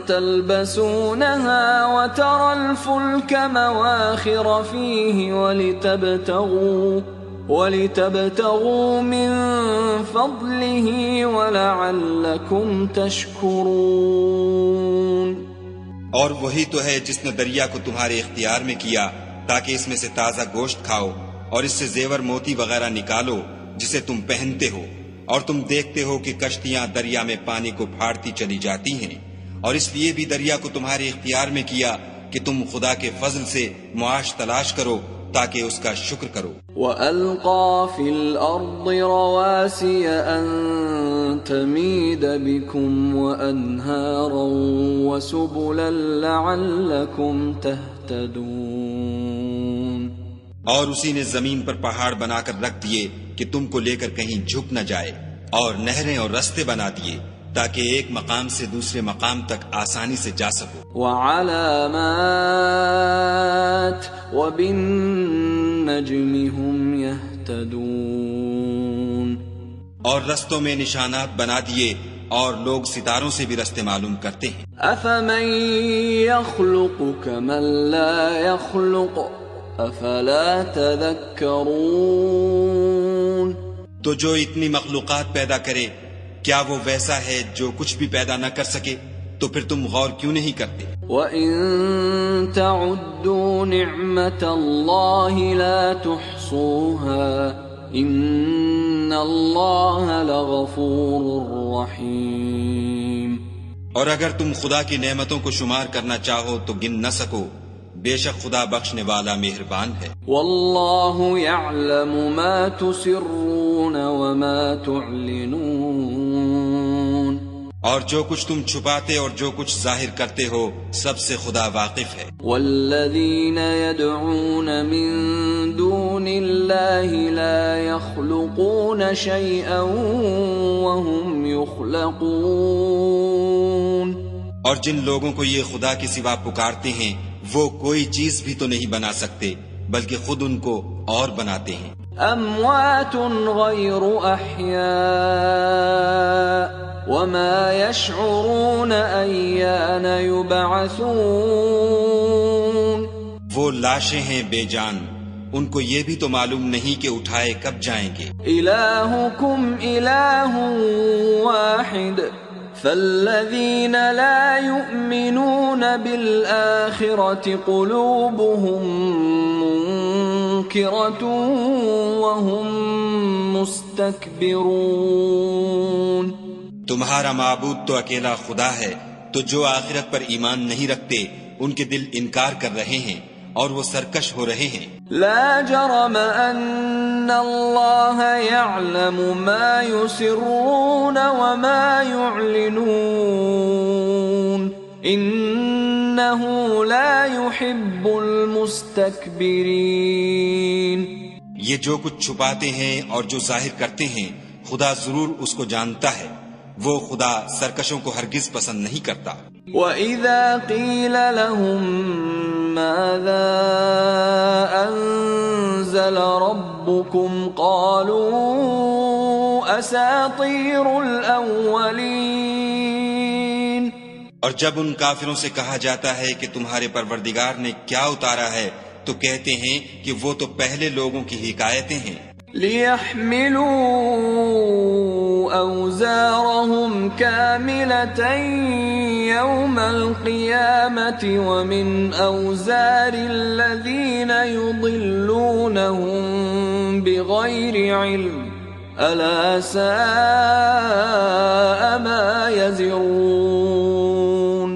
Speaker 3: تلبسونها وترى الفلك مواخر فيه ولتبتغوا من فضله ولعلكم تشكرون.
Speaker 2: اور وہی تو ہے جس نے دریا کو تمہارے اختیار میں کیا تاکہ اس میں سے تازہ گوشت کھاؤ اور اس سے زیور موتی وغیرہ نکالو جسے تم پہنتے ہو، اور تم دیکھتے ہو کہ کشتیاں دریا میں پانی کو پھاڑتی چلی جاتی ہیں، اور اس لیے بھی دریا کو تمہارے اختیار میں کیا کہ تم خدا کے فضل سے معاش تلاش کرو تاکہ اس کا شکر کرو.
Speaker 3: وَأَلْقَى فِي الْأَرْضِ رَوَاسِيَ أَن تَمِيدَ بِكُمْ وَأَنْهَارًا وَسُبُلًا لَعَلَّكُمْ تَهْتَدُونَ.
Speaker 2: اور اسی نے زمین پر پہاڑ بنا کر رکھ دیے کہ تم کو لے کر کہیں جھک نہ جائے، اور نہریں اور رستے بنا دیے تاکہ ایک مقام سے دوسرے مقام تک آسانی سے جا سکو.
Speaker 3: وَعَلَامَاتٍ وَبِالنَّجْمِ هُمْ يَهْتَدُونَ.
Speaker 2: اور رستوں میں نشانات بنا دیے اور لوگ ستاروں سے بھی رستے معلوم کرتے ہیں.
Speaker 3: أَفَمَن يَخْلُقُ كَمَن لَّا يَخْلُقُ أَفَلَا تَذَكَّرُونَ.
Speaker 2: تو جو اتنی مخلوقات پیدا کرے کیا وہ ویسا ہے جو کچھ بھی پیدا نہ کر سکے؟ تو پھر تم غور کیوں نہیں کرتے؟
Speaker 3: وَإِن تَعُدُّوا نِعْمَةَ اللَّهِ لَا تُحْصُوهَا إِنَّ اللَّهَ لَغَفُورٌ رَّحِيمٌ.
Speaker 2: اور اگر تم خدا کی نعمتوں کو شمار کرنا چاہو تو گن نہ سکو، بے شک خدا بخشنے والا مہربان ہے.
Speaker 3: وَاللَّهُ يَعْلَمُ مَا تُسِرُّونَ وَمَا تُعْلِنُونَ.
Speaker 2: اور جو کچھ تم چھپاتے اور جو کچھ ظاہر کرتے ہو سب سے خدا واقف ہے.
Speaker 3: وَالَّذِينَ يَدْعُونَ مِن دُونِ اللَّهِ لَا يَخْلُقُونَ شَيْئًا وَهُمْ يُخْلَقُونَ.
Speaker 2: اور جن لوگوں کو یہ خدا کے سوا پکارتے ہیں وہ کوئی چیز بھی تو نہیں بنا سکتے بلکہ خود ان کو اور بناتے ہیں.
Speaker 3: أَمْوَاتٌ غَيْرُ أَحْيَاءٍ وَمَا يَشْعُرُونَ أَيَّانَ يُبْعَثُونَ.
Speaker 2: وہ لاشیں ہیں بے جان، ان کو یہ بھی تو معلوم نہیں کہ اٹھائے کب جائیں گے.
Speaker 3: إِلَٰهُكُمْ إِلَٰهٌ وَاحِدٌ فالذين لا يؤمنون بالآخرة قلوبهم منكرة وهم مستكبرون.
Speaker 2: تمہارا معبود تو اکیلا خدا ہے، تو جو آخرت پر ایمان نہیں رکھتے ان کے دل انکار کر رہے ہیں اور وہ سرکش ہو رہے ہیں.
Speaker 3: لا جرم ان اللہ يعلم ما يسرون وما يعلنون انه لا يحب المستكبرین.
Speaker 2: یہ جو کچھ چھپاتے ہیں اور جو ظاہر کرتے ہیں خدا ضرور اس کو جانتا ہے، وہ خدا سرکشوں کو ہرگز پسند نہیں کرتا.
Speaker 3: وَإِذَا قِيلَ لَهُم مَاذَا أَنزَلَ رَبُّكُمْ قَالُوا أَسَاطِيرُ الْأَوَّلِينَ.
Speaker 2: اور جب ان کافروں سے کہا جاتا ہے کہ تمہارے پروردگار نے کیا اتارا ہے تو کہتے ہیں کہ وہ تو پہلے لوگوں کی حکایتیں ہیں.
Speaker 3: لِيَحْمِلُوا أَوْزَارَهُمْ كَامِلَةً يَوْمَ الْقِيَامَةِ وَمِنْ أَوْزَارِ الَّذِينَ يُضِلُّونَهُمْ بِغَيْرِ عِلْمٍ أَلَا سَاءَ مَا يَزِرُونَ.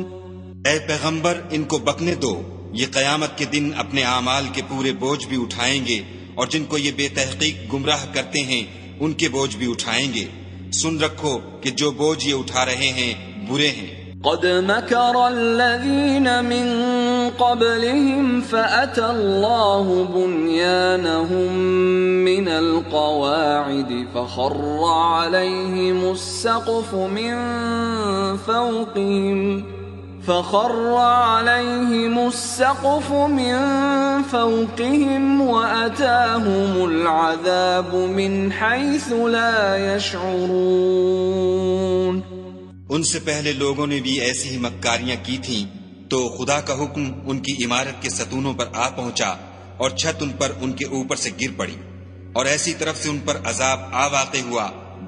Speaker 2: اے پیغمبر ان کو بکنے دو، یہ قیامت کے دن اپنے اعمال کے پورے بوجھ بھی اٹھائیں گے اور جن کو یہ بے تحقیق گمراہ کرتے ہیں ان کے بوجھ بھی اٹھائیں گے. سن رکھو کہ جو بوجھ یہ اٹھا رہے ہیں برے ہیں.
Speaker 3: قد مكر الذين من قبلهم فأتى الله بنيانهم من القواعد فخر عليهم السقف من فوقهم وأتاهم العذاب من حيث لا يشعرون.
Speaker 2: ان سے پہلے لوگوں نے بھی ایسی ہی مکاریاں کی تھیں تو خدا کا حکم ان کی عمارت کے ستونوں پر آ پہنچا اور چھت ان پر ان کے اوپر سے گر پڑی، اور ایسی طرف سے ان پر عذاب آ واقع ہوا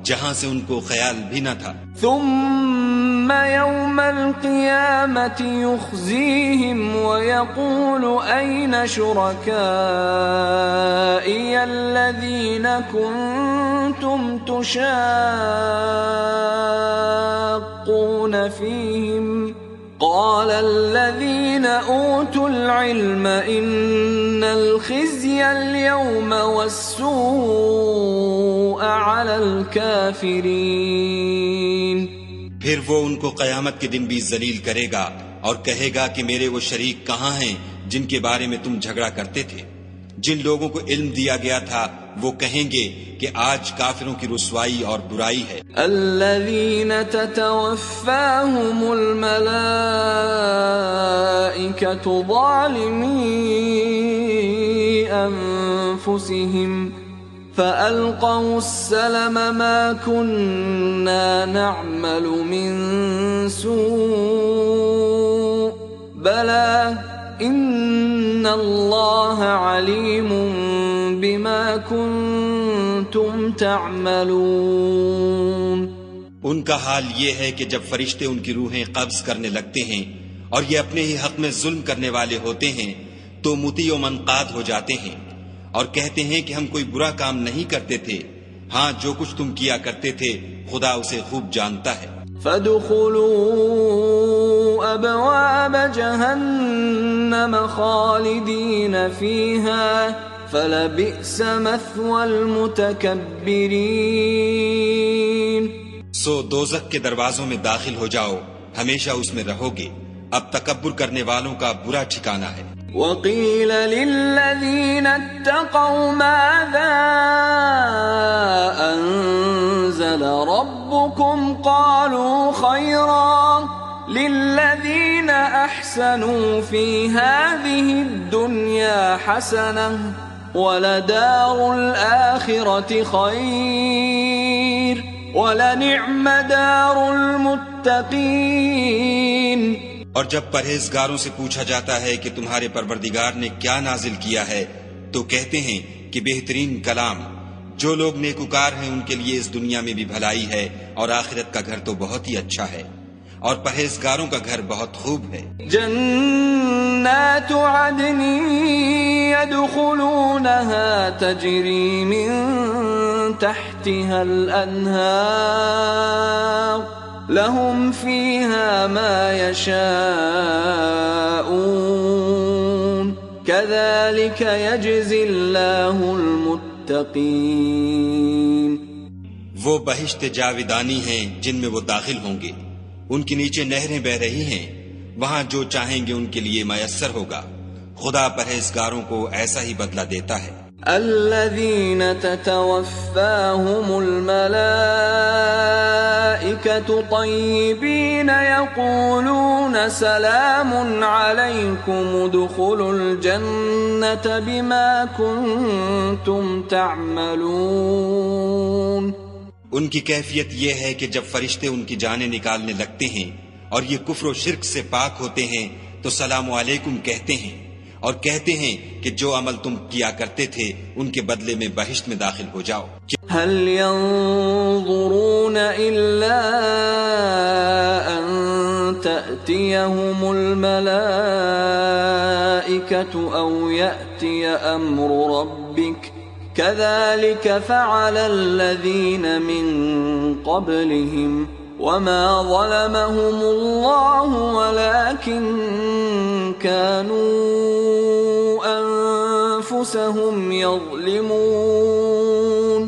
Speaker 2: جہاں سے ان کو خیال بھی نہ تھا.
Speaker 3: ثم يوم القيامة يخزيهم ويقول أين شركائي الذين كنتم تشاقون فيهم قال الذين أوتوا العلم إن الخزي اليوم والسوء على الكافرين.
Speaker 2: پھر وہ ان کو قیامت کے دن بھی ذلیل کرے گا اور کہے گا کہ میرے وہ شریک کہاں ہیں جن کے بارے میں تم جھگڑا کرتے تھے. جن لوگوں کو علم دیا گیا تھا وہ کہیں گے کہ آج کافروں کی رسوائی اور برائی ہے.
Speaker 3: الذين تتوفاهم الملائكة ظالمي أنفسهم فألقوا السلم ما كنا نعمل من سوء بلى إن الله عليم بما كنتم تعملون.
Speaker 2: ان کا حال یہ ہے کہ جب فرشتے ان کی روحیں قبض کرنے لگتے ہیں اور یہ اپنے ہی حق میں ظلم کرنے والے ہوتے ہیں تو مطیع و منقاد ہو جاتے ہیں اور کہتے ہیں کہ ہم کوئی برا کام نہیں کرتے تھے. ہاں جو کچھ تم کیا کرتے تھے خدا اسے خوب جانتا ہے.
Speaker 3: فادخلوا ابواب جہنم خالدین فیہا فلبئس مثوى المتکبرین.
Speaker 2: سو دوزخ کے دروازوں میں داخل ہو جاؤ، ہمیشہ اس میں رہو گے، اب تکبر کرنے والوں کا برا ٹھکانہ ہے.
Speaker 3: وقيل للذين اتقوا ماذا أنزل ربكم قالوا خيرا للذين أحسنوا في هذه الدنيا حسنة ولدار الآخرة خير ولنعم دار المتقين.
Speaker 2: اور جب پرہیزگاروں سے پوچھا جاتا ہے کہ تمہارے پروردگار نے کیا نازل کیا ہے تو کہتے ہیں کہ بہترین کلام،
Speaker 1: جو لوگ نیکوکار ہیں ان کے لیے اس دنیا میں بھی بھلائی ہے اور آخرت کا گھر تو بہت ہی اچھا ہے، اور پرہیزگاروں کا گھر بہت خوب ہے۔
Speaker 3: جنات عدن يدخلونها تجری من تحتها الانہار لهم فيها ما يشاءون كذلك يجزي الله المتقين۔
Speaker 1: وہ بہشت جاودانی ہیں جن میں وہ داخل ہوں گے، ان کے نیچے نہریں بہ رہی ہیں، وہاں جو چاہیں گے ان کے لیے میسر ہوگا۔ خدا پرہیزگاروں کو ایسا ہی بدلہ دیتا ہے۔
Speaker 3: الذين تتوفاهم الملائكة طيبين يقولون سلام عليكم ادخلوا الجنة بما كنتم تعملون۔
Speaker 1: ان کی کیفیت یہ ہے کہ جب فرشتے ان کی جانیں نکالنے لگتے ہیں اور یہ کفر و شرک سے پاک ہوتے ہیں تو سلام علیکم کہتے ہیں اور کہتے ہیں کہ جو عمل تم کیا کرتے تھے ان کے بدلے میں بہشت میں داخل ہو جاؤ۔
Speaker 3: هل ينظرون إلا أن تأتيهم الملائكة أو يأتي أمر ربك كذلك فعل الذين من قبلهم وما ظلمهم الله ولكن كانوا أنفسهم يظلمون۔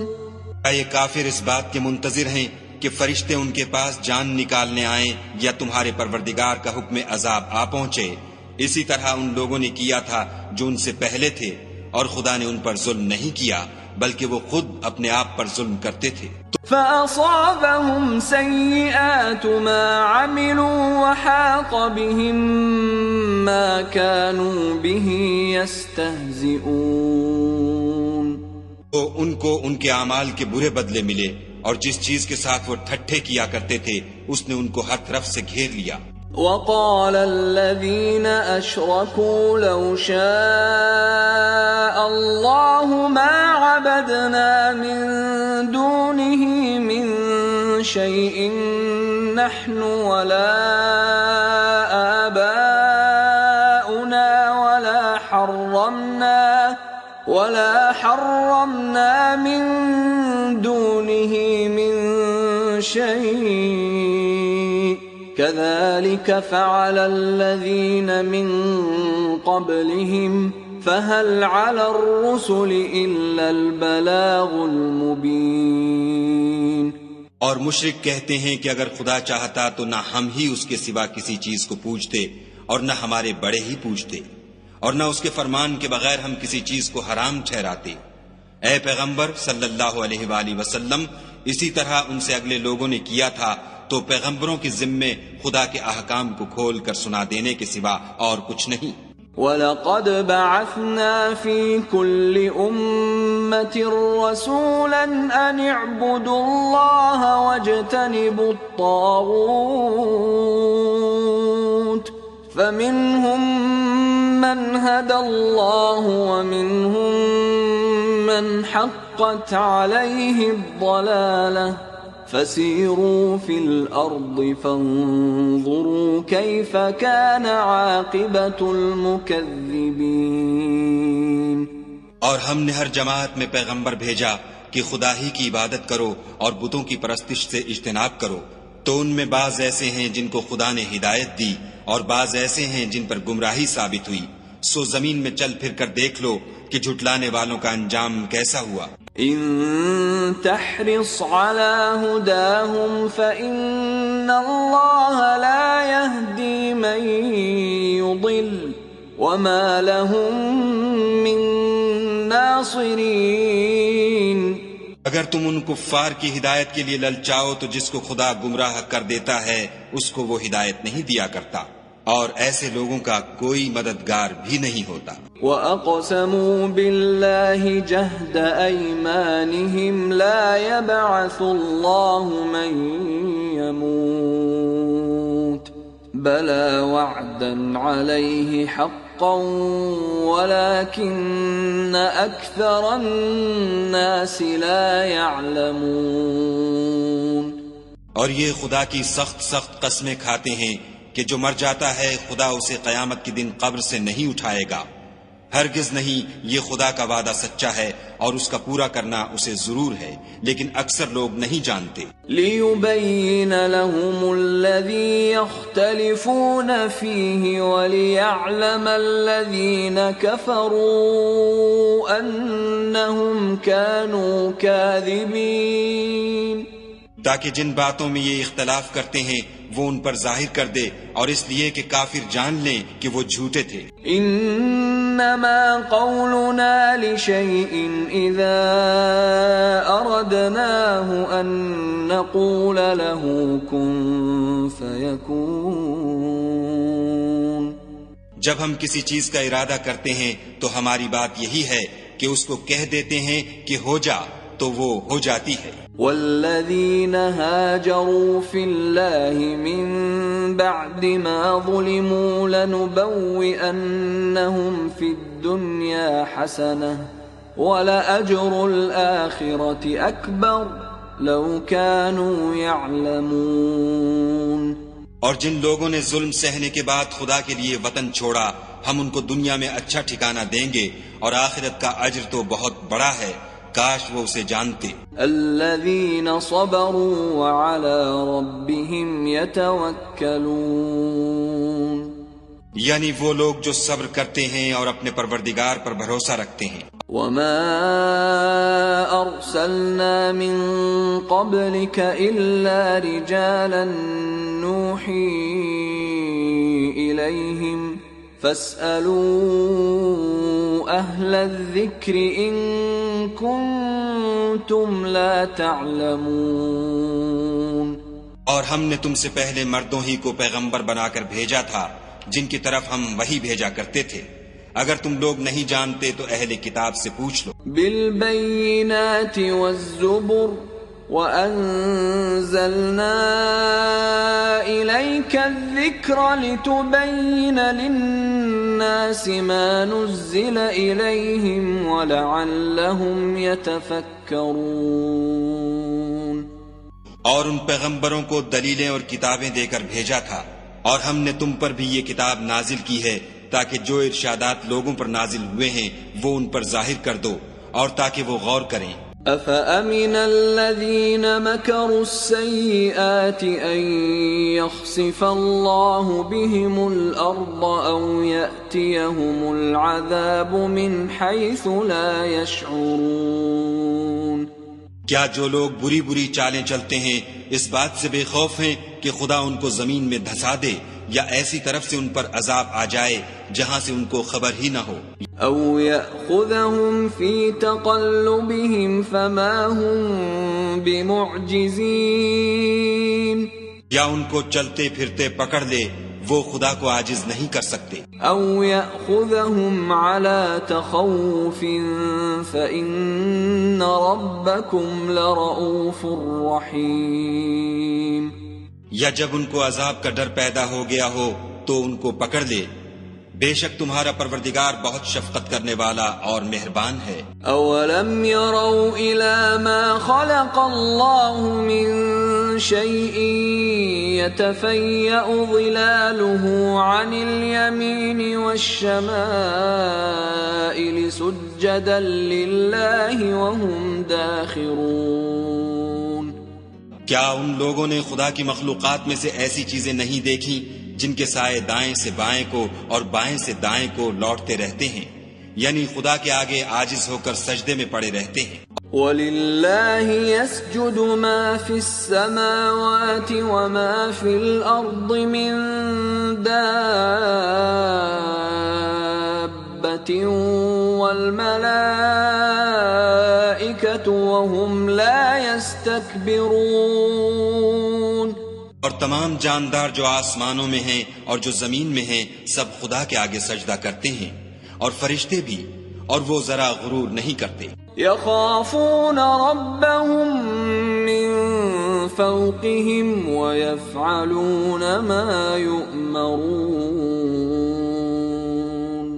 Speaker 1: یہ کافر اس بات کے منتظر ہیں کہ فرشتے ان کے پاس جان نکالنے آئیں یا تمہارے پروردگار کا حکم عذاب آ پہنچے؟ اسی طرح ان لوگوں نے کیا تھا جو ان سے پہلے تھے، اور خدا نے ان پر ظلم نہیں کیا بلکہ وہ خود اپنے آپ پر ظلم کرتے تھے۔
Speaker 3: فأصابهم سيئات ما عملوا وحاق بهم ما كانوا به يستهزئون۔
Speaker 1: تو ان کو ان کے اعمال کے برے بدلے ملے، اور جس چیز کے ساتھ وہ ٹھٹھے کیا کرتے تھے اس نے ان کو ہر طرف سے گھیر لیا۔
Speaker 3: وقال الذين أشركوا لو شاء الله ما عبدنا من دونه من شيء نحن ولا آباؤنا ولا حرمنا من دونه من شيء كذلك فعل الذين من قبلهم فهل على الرسل إلا البلاغ المبين۔
Speaker 1: اور مشرک کہتے ہیں کہ اگر خدا چاہتا تو نہ ہم ہی اس کے سوا کسی چیز کو پوجتے اور نہ ہمارے بڑے ہی پوجتے، اور نہ اس کے فرمان کے بغیر ہم کسی چیز کو حرام ٹھہراتے۔ اے پیغمبر صلی اللہ علیہ وآلہ وسلم، اسی طرح ان سے اگلے لوگوں نے کیا تھا، تو پیغمبروں کے ذمے خدا کے احکام کو کھول کر سنا دینے کے سوا اور کچھ نہیں۔
Speaker 3: وَلَقَدْ بَعَثْنَا فِي كُلِّ أُمَّةٍ رَسُولًا أَنِ اعْبُدُوا اللَّهَ وَاجْتَنِبُوا الطَّاغُوتَ فَمِنْهُمْ مَنْ هَدَى اللَّهُ وَمِنْهُمْ مَنْ حَقَّتْ عَلَيْهِ الضَّلَالَةُ فَسِيرُوا فِي الْأَرْضِ فَانظُرُوا كَيْفَ كَانَ عَاقِبَةُ الْمُكَذِّبِينَ۔
Speaker 1: اور ہم نے ہر جماعت میں پیغمبر بھیجا کہ خدا ہی کی عبادت کرو اور بتوں کی پرستش سے اجتناب کرو، تو ان میں بعض ایسے ہیں جن کو خدا نے ہدایت دی اور بعض ایسے ہیں جن پر گمراہی ثابت ہوئی۔ سو زمین میں چل پھر کر دیکھ لو کہ جھٹلانے والوں کا انجام کیسا ہوا۔
Speaker 3: ان تحرص على هداهم فإن الله لا يهدي من يضل وما لهم من ناصرين۔
Speaker 1: اگر تم ان کفار کی ہدایت کے لیے للچاؤ تو جس کو خدا گمراہ کر دیتا ہے اس کو وہ ہدایت نہیں دیا کرتا، اور ایسے لوگوں کا کوئی مددگار بھی نہیں ہوتا۔
Speaker 3: وَأَقْسَمُوا بِاللَّهِ جَهْدَ أَيْمَانِهِمْ لَا يَبْعَثُ اللَّهُ مَن يَمُوتُ بَلَى وَعْدًا عَلَيْهِ حَقٌّ حقا ولكن أكثر الناس لا يعلمون۔
Speaker 1: اور یہ خدا کی سخت سخت قسمیں کھاتے ہیں کہ جو مر جاتا ہے خدا اسے قیامت کے دن قبر سے نہیں اٹھائے گا، ہرگز نہیں، یہ خدا کا وعدہ سچا ہے اور اس کا پورا کرنا اسے ضرور ہے، لیکن اکثر لوگ نہیں جانتے۔
Speaker 3: لِيُبَيِّنَ لَهُمُ الَّذِي يَخْتَلِفُونَ فِيهِ وَلِيَعْلَمَ الَّذِينَ كَفَرُوا أَنَّهُمْ كَانُوا كَاذِبِينَ،
Speaker 1: تاکہ جن باتوں میں یہ اختلاف کرتے ہیں وہ ان پر ظاہر کر دے، اور اس لیے کہ کافر جان لیں کہ وہ جھوٹے تھے۔
Speaker 3: انما قولنا لشيء اذا اردناه ان نقول له كن فيكون،
Speaker 1: جب ہم کسی چیز کا ارادہ کرتے ہیں تو ہماری بات یہی ہے کہ اس کو کہہ دیتے ہیں کہ ہو جا، تو وہ ہو جاتی ہے۔
Speaker 3: والذين هاجروا في الله من بعد ما ظلموا لنبوئنهم في الدنيا حسنة ولأجر الآخرة أكبر لو كانوا يعلمون۔
Speaker 1: اور جن لوگوں نے ظلم سہنے کے بعد خدا کے لیے وطن چھوڑا، ہم ان کو دنیا میں اچھا ٹھکانہ دیں گے، اور آخرت کا اجر تو بہت بڑا ہے، کاش وہ اسے جانتے۔
Speaker 3: الذين صبروا وعلى ربهم يتوكلون،
Speaker 1: یعنی وہ لوگ جو صبر کرتے ہیں اور اپنے پروردگار پر بھروسہ رکھتے ہیں۔
Speaker 3: وما ارسلنا من قبلك الا رجالا نوحي اليهم فاسألوا اهل الذكر ان كنتم لا تعلمون۔
Speaker 1: اور ہم نے تم سے پہلے مردوں ہی کو پیغمبر بنا کر بھیجا تھا جن کی طرف ہم وحی بھیجا کرتے تھے، اگر تم لوگ نہیں جانتے تو اہل کتاب سے پوچھ لو۔
Speaker 3: بالبینات والزبر وأنزلنا إليك الذكر لتبين للناس ما نزل إليهم ولعلهم يتفكرون۔
Speaker 1: اور ان پیغمبروں کو دلیلیں اور کتابیں دے کر بھیجا تھا، اور ہم نے تم پر بھی یہ کتاب نازل کی ہے تاکہ جو ارشادات لوگوں پر نازل ہوئے ہیں وہ ان پر ظاہر کر دو، اور تاکہ وہ غور کریں۔
Speaker 3: أَفَأَمِنَ الَّذِينَ مَكَرُوا السَّيِّئَاتِ أَن يَخْسِفَ اللَّهُ بِهِمُ الْأَرْضَ أَوْ يَأْتِيَهُمُ الْعَذَابُ مِنْ حَيْثُ لَا يَشْعُرُونَ۔
Speaker 1: کیا جو لوگ بری بری چالیں چلتے ہیں اس بات سے بے خوف ہیں کہ خدا ان کو زمین میں دھسا دے، یا ایسی طرف سے ان پر عذاب آ جائے جہاں سے ان کو خبر ہی نہ ہو؟
Speaker 3: او يأخذهم في تقلبهم فما هم بمعجزين،
Speaker 1: یا ان کو چلتے پھرتے پکڑ لے، وہ خدا کو عاجز نہیں کر سکتے۔
Speaker 3: او يأخذهم على تخوف فإن ربكم لرؤوف رحيم،
Speaker 1: یا جب ان کو عذاب کا ڈر پیدا ہو گیا ہو تو ان کو پکڑ لے، بے شک تمہارا پروردگار بہت شفقت کرنے والا اور مہربان ہے۔
Speaker 3: اولم يروا الى ما خلق الله من شيء يتفيأ ظلاله عن اليمين والشمائل سجدا لله وهم داخرون۔
Speaker 1: کیا ان لوگوں نے خدا کی مخلوقات میں سے ایسی چیزیں نہیں دیکھی جن کے سائے دائیں سے بائیں کو اور بائیں سے دائیں کو لوٹتے رہتے ہیں، یعنی خدا کے آگے عاجز ہو کر سجدے میں پڑے رہتے ہیں۔
Speaker 3: وَلِلَّهِ يَسْجُدُ مَا فِي السَّمَاوَاتِ وَمَا فِي الْأَرْضِ مِن دَابَّةٍ وَالْمَلَائِكَةُ وَهُمْ لَا يَسْتَكْبِرُونَ۔
Speaker 1: اور تمام جاندار جو آسمانوں میں ہیں اور جو زمین میں ہیں سب خدا کے آگے سجدہ کرتے ہیں، اور فرشتے بھی، اور وہ ذرا غرور نہیں کرتے۔
Speaker 3: يخافون ربهم من فوقهم ويفعلون ما يؤمرون۔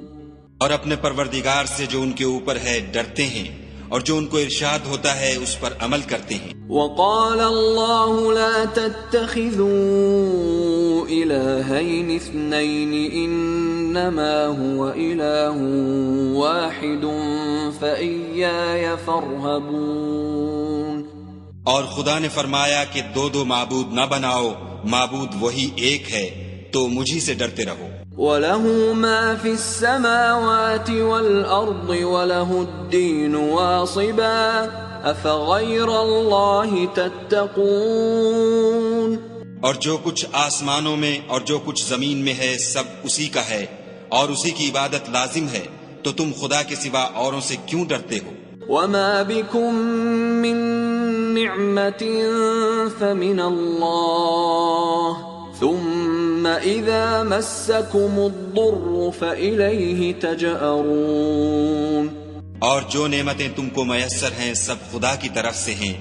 Speaker 1: اور اپنے پروردگار سے جو ان کے اوپر ہے ڈرتے ہیں، اور جو ان کو ارشاد ہوتا ہے اس پر عمل کرتے ہیں۔
Speaker 3: وقال الله لا تتخذوا إلهين اثنين إنما هو إله واحد فإياي فارهبون۔
Speaker 1: اور خدا نے فرمایا کہ دو معبود نہ بناؤ، معبود وہی ایک ہے، تو مجھی سے ڈرتے رہو۔
Speaker 3: وَلَهُ مَا فِي السَّمَاوَاتِ وَالْأَرْضِ وَلَهُ الدِّينُ وَاصِبًا أَفَغَيْرَ اللَّهِ تَتَّقُونَ۔
Speaker 1: اور جو کچھ آسمانوں میں اور جو کچھ زمین میں ہے سب اسی کا ہے، اور اسی کی عبادت لازم ہے، تو تم خدا کے سوا اوروں سے کیوں ڈرتے ہو؟
Speaker 3: وَمَا بِكُم مِّن نِّعْمَةٍ فَمِنَ اللَّهِ ثُمَّ إِذَا مَسَّكُمُ الضُّرُّ فَإِلَيْهِ تَجْأَرُونَ۔
Speaker 1: اور جو نعمتیں تم کو میسر ہیں سب خدا کی طرف سے ہیں،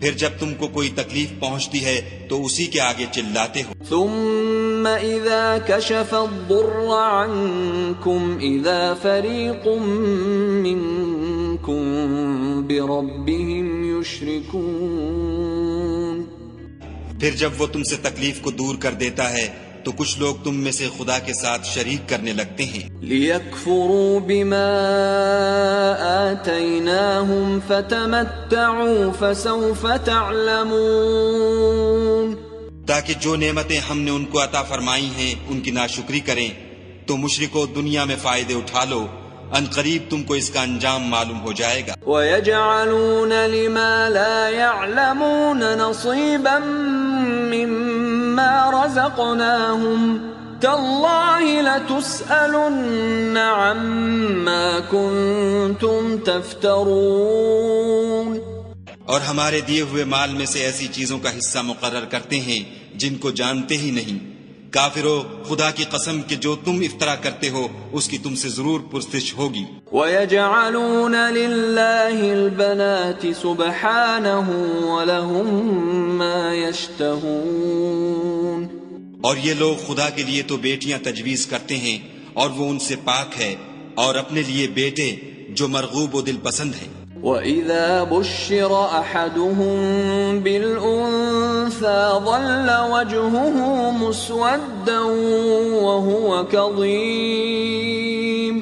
Speaker 1: پھر جب تم کو کوئی تکلیف پہنچتی ہے تو اسی کے آگے چلاتے ہو۔
Speaker 3: ثُمَّ إِذَا كَشَفَ الضُّرَّ عَنكُمْ إِذَا فَرِيقٌ مِّنكُم بِرَبِّهِمْ يُشْرِكُونَ۔
Speaker 1: پھر جب وہ تم سے تکلیف کو دور کر دیتا ہے تو کچھ لوگ تم میں سے خدا کے ساتھ شریک کرنے لگتے ہیں۔
Speaker 3: لِيَكْفُرُوا بِمَا آتَيْنَاهُمْ فَتَمَتَّعُوا فَسَوْفَ تَعْلَمُونَ۔
Speaker 1: تاکہ جو نعمتیں ہم نے ان کو عطا فرمائی ہیں ان کی ناشکری کریں، تو مشرکو دنیا میں فائدے اٹھا لو، ان قریب تم کو اس کا انجام معلوم ہو جائے گا۔
Speaker 3: وَيَجْعَلُونَ لِمَا لَا يَعْلَمُونَ نَصِيبًا مِّمَّا رَزَقْنَاهُمْ تَاللَّهِ لَتُسْأَلُنَّ عَمَّا كُنتُمْ تَفْتَرُونَ۔
Speaker 1: اور ہمارے دیے ہوئے مال میں سے ایسی چیزوں کا حصہ مقرر کرتے ہیں جن کو جانتے ہی نہیں۔ کافرو، خدا کی قسم کہ جو تم افطرا کرتے ہو اس کی تم سے ضرور پرسش ہوگی۔
Speaker 3: وَيَجْعَلُونَ لِلَّهِ الْبَنَاتِ سُبْحَانَهُ وَلَهُم مَّا يَشْتَهُونَ۔
Speaker 1: اور یہ لوگ خدا کے لیے تو بیٹیاں تجویز کرتے ہیں اور وہ ان سے پاک ہے، اور اپنے لیے بیٹے جو مرغوب و دل پسند ہیں۔
Speaker 3: وَإِذَا بُشِّرَ أَحَدُهُم بِالْأُنثَىٰ ظَلَّ وَجْهُهُ مُسْوَدًّا وَهُوَ كَظِيمٌ۔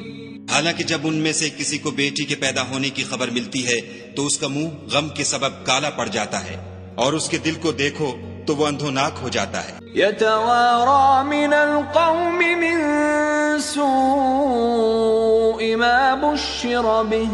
Speaker 1: حالانکہ جب ان میں سے کسی کو بیٹی کے پیدا ہونے کی خبر ملتی ہے تو اس کا منہ غم کے سبب کالا پڑ جاتا ہے، اور اس کے دل کو دیکھو تو وہ اندھوناک ہو جاتا ہے۔
Speaker 3: يَتَوَارَىٰ مِنَ الْقَوْمِ مِن سُوءِ مَا بُشِّرَ بِهِ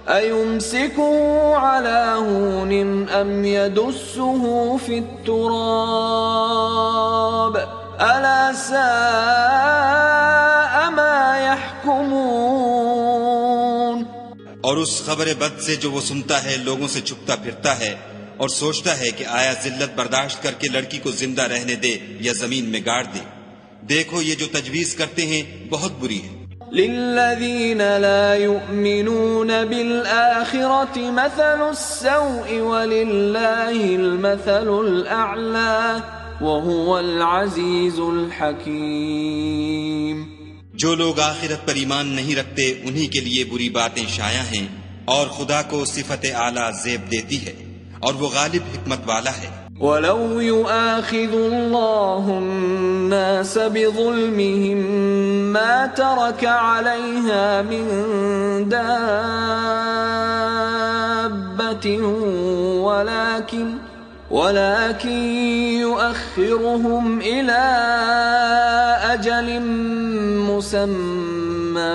Speaker 3: أَيُمْسِكُهُ عَلَىٰ هُونٍ أَمْ يَدُسُّهُ فِي التُّرَابِ أَلَا سَاءَ مَا يَحْكُمُونَ۔
Speaker 1: اور اس خبر بد سے جو وہ سنتا ہے لوگوں سے چھپتا پھرتا ہے اور سوچتا ہے کہ آیا ذلت برداشت کر کے لڑکی کو زندہ رہنے دے یا زمین میں گاڑ دے۔ دیکھو یہ جو تجویز کرتے ہیں بہت بری ہے۔
Speaker 3: لِلَّذِينَ لَا يُؤْمِنُونَ بِالْآخِرَةِ مَثَلُ السَّوْءِ وَلِلَّهِ الْمَثَلُ الْأَعْلَى وَهُوَ الْعَزِيزُ الْحَكِيمُ۔
Speaker 1: جو لوگ آخرت پر ایمان نہیں رکھتے انہی کے لیے بری باتیں شائع ہیں، اور خدا کو صفت اعلیٰ زیب دیتی ہے، اور وہ غالب حکمت والا ہے۔
Speaker 3: وَلَوْ يُؤَاخِذُ اللَّهُ النَّاسَ بِظُلْمِهِم مَّا تَرَكَ عَلَيْهَا مِن دَابَّةٍ وَلَكِن يُؤَخِّرُهُمْ إِلَىٰ أَجَلٍ مُّسَمًّى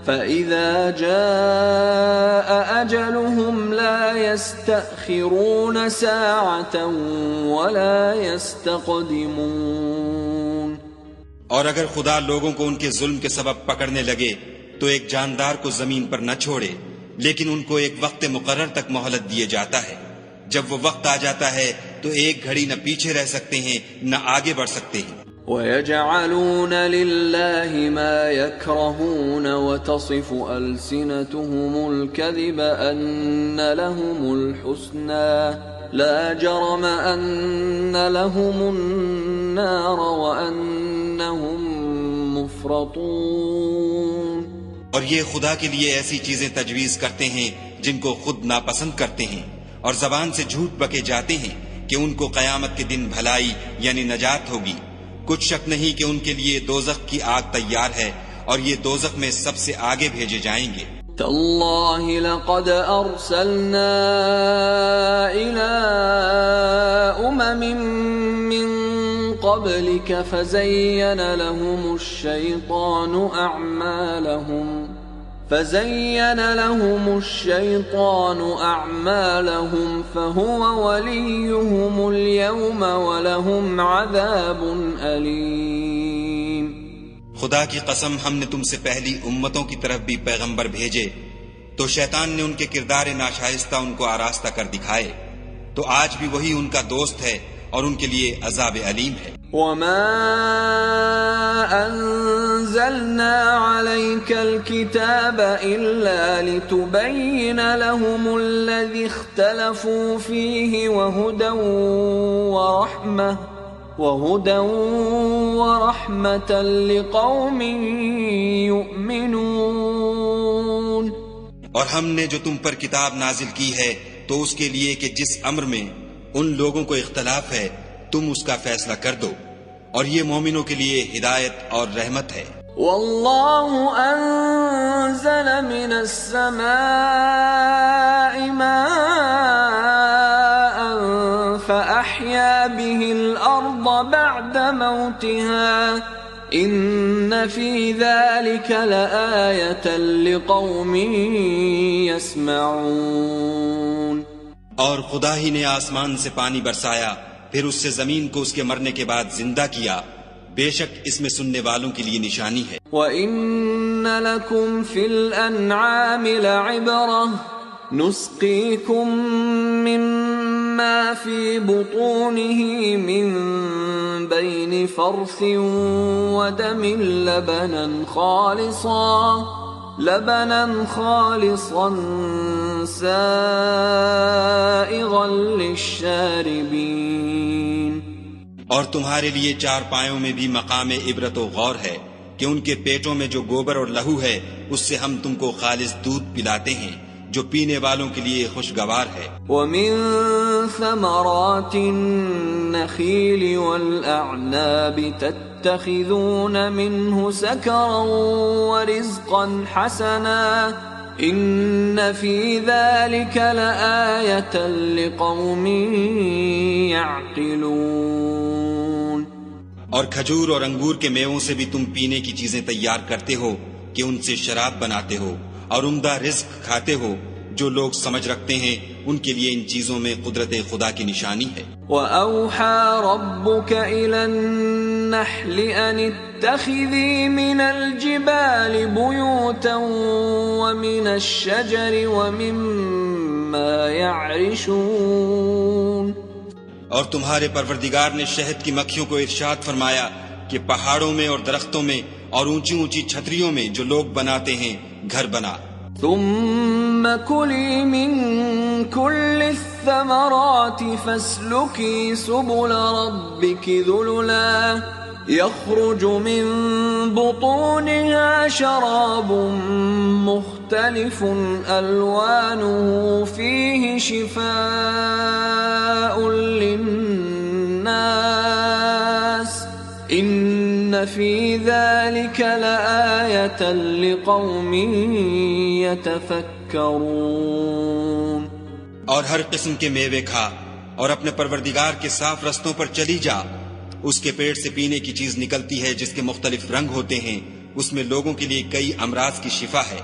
Speaker 3: فَإِذَا جَاءَ أَجَلُهُمْ لَا يَسْتَأْخِرُونَ سَاعَةً وَلَا يَسْتَقْدِمُونَ۔
Speaker 1: اور اگر خدا لوگوں کو ان کے ظلم کے سبب پکڑنے لگے تو ایک جاندار کو زمین پر نہ چھوڑے، لیکن ان کو ایک وقت مقرر تک مہلت دیے جاتا ہے۔ جب وہ وقت آ جاتا ہے تو ایک گھڑی نہ پیچھے رہ سکتے ہیں نہ آگے بڑھ سکتے ہیں۔
Speaker 3: وَيَجْعَلُونَ لِلَّهِ مَا يَكْرَهُونَ وَتَصِفُ أَلْسِنَتُهُمُ الْكَذِبَ أَنَّ لَهُمُ الْحُسْنَىٰ لَا جَرَمَ أَنَّ لَهُمُ النَّارَ وَأَنَّهُمْ مُفْرَطُونَ۔
Speaker 1: اور اور یہ خدا کے لیے ایسی چیزیں تجویز کرتے ہیں جن کو خود ناپسند کرتے ہیں، اور زبان سے جھوٹ بکے جاتے ہیں کہ ان کو قیامت کے دن بھلائی یعنی نجات ہوگی۔ کچھ شک نہیں کہ ان کے لیے دوزخ کی آگ تیار ہے، اور یہ دوزخ میں سب سے آگے بھیجے جائیں گے۔
Speaker 3: تاللہ لقد ارسلنا الى من قبلك فزين لهم الشيطان أعمالهم فهو وليهم اليوم ولهم عذاب أليم۔
Speaker 1: خدا کی قسم، ہم نے تم سے پہلی امتوں کی طرف بھی پیغمبر بھیجے، تو شیطان نے ان کے کردار ناشائستہ ان کو آراستہ کر دکھائے، تو آج بھی وہی ان کا دوست ہے اور ان کے لیے عذاب علیم ہے۔
Speaker 3: وما أنزلنا عليك الكتاب إلا لتبين لهم الذي اختلفوا فيه وهدى ورحمة لقوم يؤمنون۔
Speaker 1: اور ہم نے جو تم پر کتاب نازل کی ہے تو اس کے لیے کہ جس امر میں ان لوگوں کو اختلاف ہے تم اس کا فیصلہ کر دو، اور یہ مومنوں کے لیے ہدایت اور رحمت ہے۔
Speaker 3: واللہ انزل من السماء ماء فأحيا به الأرض بعد موتها ان في ذلك لآية لقوم يسمعون۔
Speaker 1: اور خدا ہی نے آسمان سے پانی برسایا، پھر اس سے زمین کو اس کے مرنے کے بعد زندہ کیا، بے شک اس میں سننے والوں کے لیے نشانی ہے۔
Speaker 3: وَإِنَّ لَكُمْ فِي الْأَنْعَامِ لَعِبْرَةً نُسْقِيكُم مِّمَّا فِي بُطُونِهِ مِن بَيْنِ فَرْثٍ وَدَمٍ لبنا خالصا سائغا للشاربین۔
Speaker 1: اور تمہارے لیے چارپایوں میں بھی مقام عبرت و غور ہے کہ ان کے پیٹوں میں جو گوبر اور لہو ہے اس سے ہم تم کو خالص دودھ پلاتے ہیں جو پینے والوں کے لیے خوشگوار ہے۔
Speaker 3: وَمِن ثَمَرَاتِ النَّخِيلِ وَالْأَعْنَابِ تَتَّخِذُونَ مِنْهُ سَكَرًا وَرِزْقًا حَسَنًا إِنَّ فِي ذَلِكَ لَآيَةً لِقَوْمٍ يَعْقِلُونَ۔
Speaker 1: اور کھجور اور انگور کے میووں سے بھی تم پینے کی چیزیں تیار کرتے ہو کہ ان سے شراب بناتے ہو اور عمدہ رزق کھاتے ہو، جو لوگ سمجھ رکھتے ہیں ان کے لیے ان چیزوں میں قدرت خدا کی نشانی ہے۔
Speaker 3: وَأَوْحَى رَبُّكَ إِلَى النَّحْلِ أَنِ اتَّخِذِي مِنَ الْجِبَالِ بُيُوتًا وَمِنَ الشَّجَرِ وَمِمَّا يَعْرِشُونَ۔
Speaker 1: اور تمہارے پروردگار نے شہد کی مکھیوں کو ارشاد فرمایا کہ پہاڑوں میں اور درختوں میں اور اونچی اونچی چھتریوں میں جو لوگ بناتے ہیں گھر بنا۔
Speaker 3: ثم كلي من كل الثمرات فاسلكي سبل ربك ذللا يخرج من بطونها شراب مختلف ألوانه فيه شفاء للناس إن في ذلك لآية لقوم يتفكرون۔
Speaker 1: اور ہر قسم کے میوے کھا اور اپنے پروردگار کے صاف رستوں پر چلی جا، اس کے پیٹ سے پینے کی چیز نکلتی ہے جس کے مختلف رنگ ہوتے ہیں، اس میں لوگوں کے لیے کئی امراض کی شفا ہے،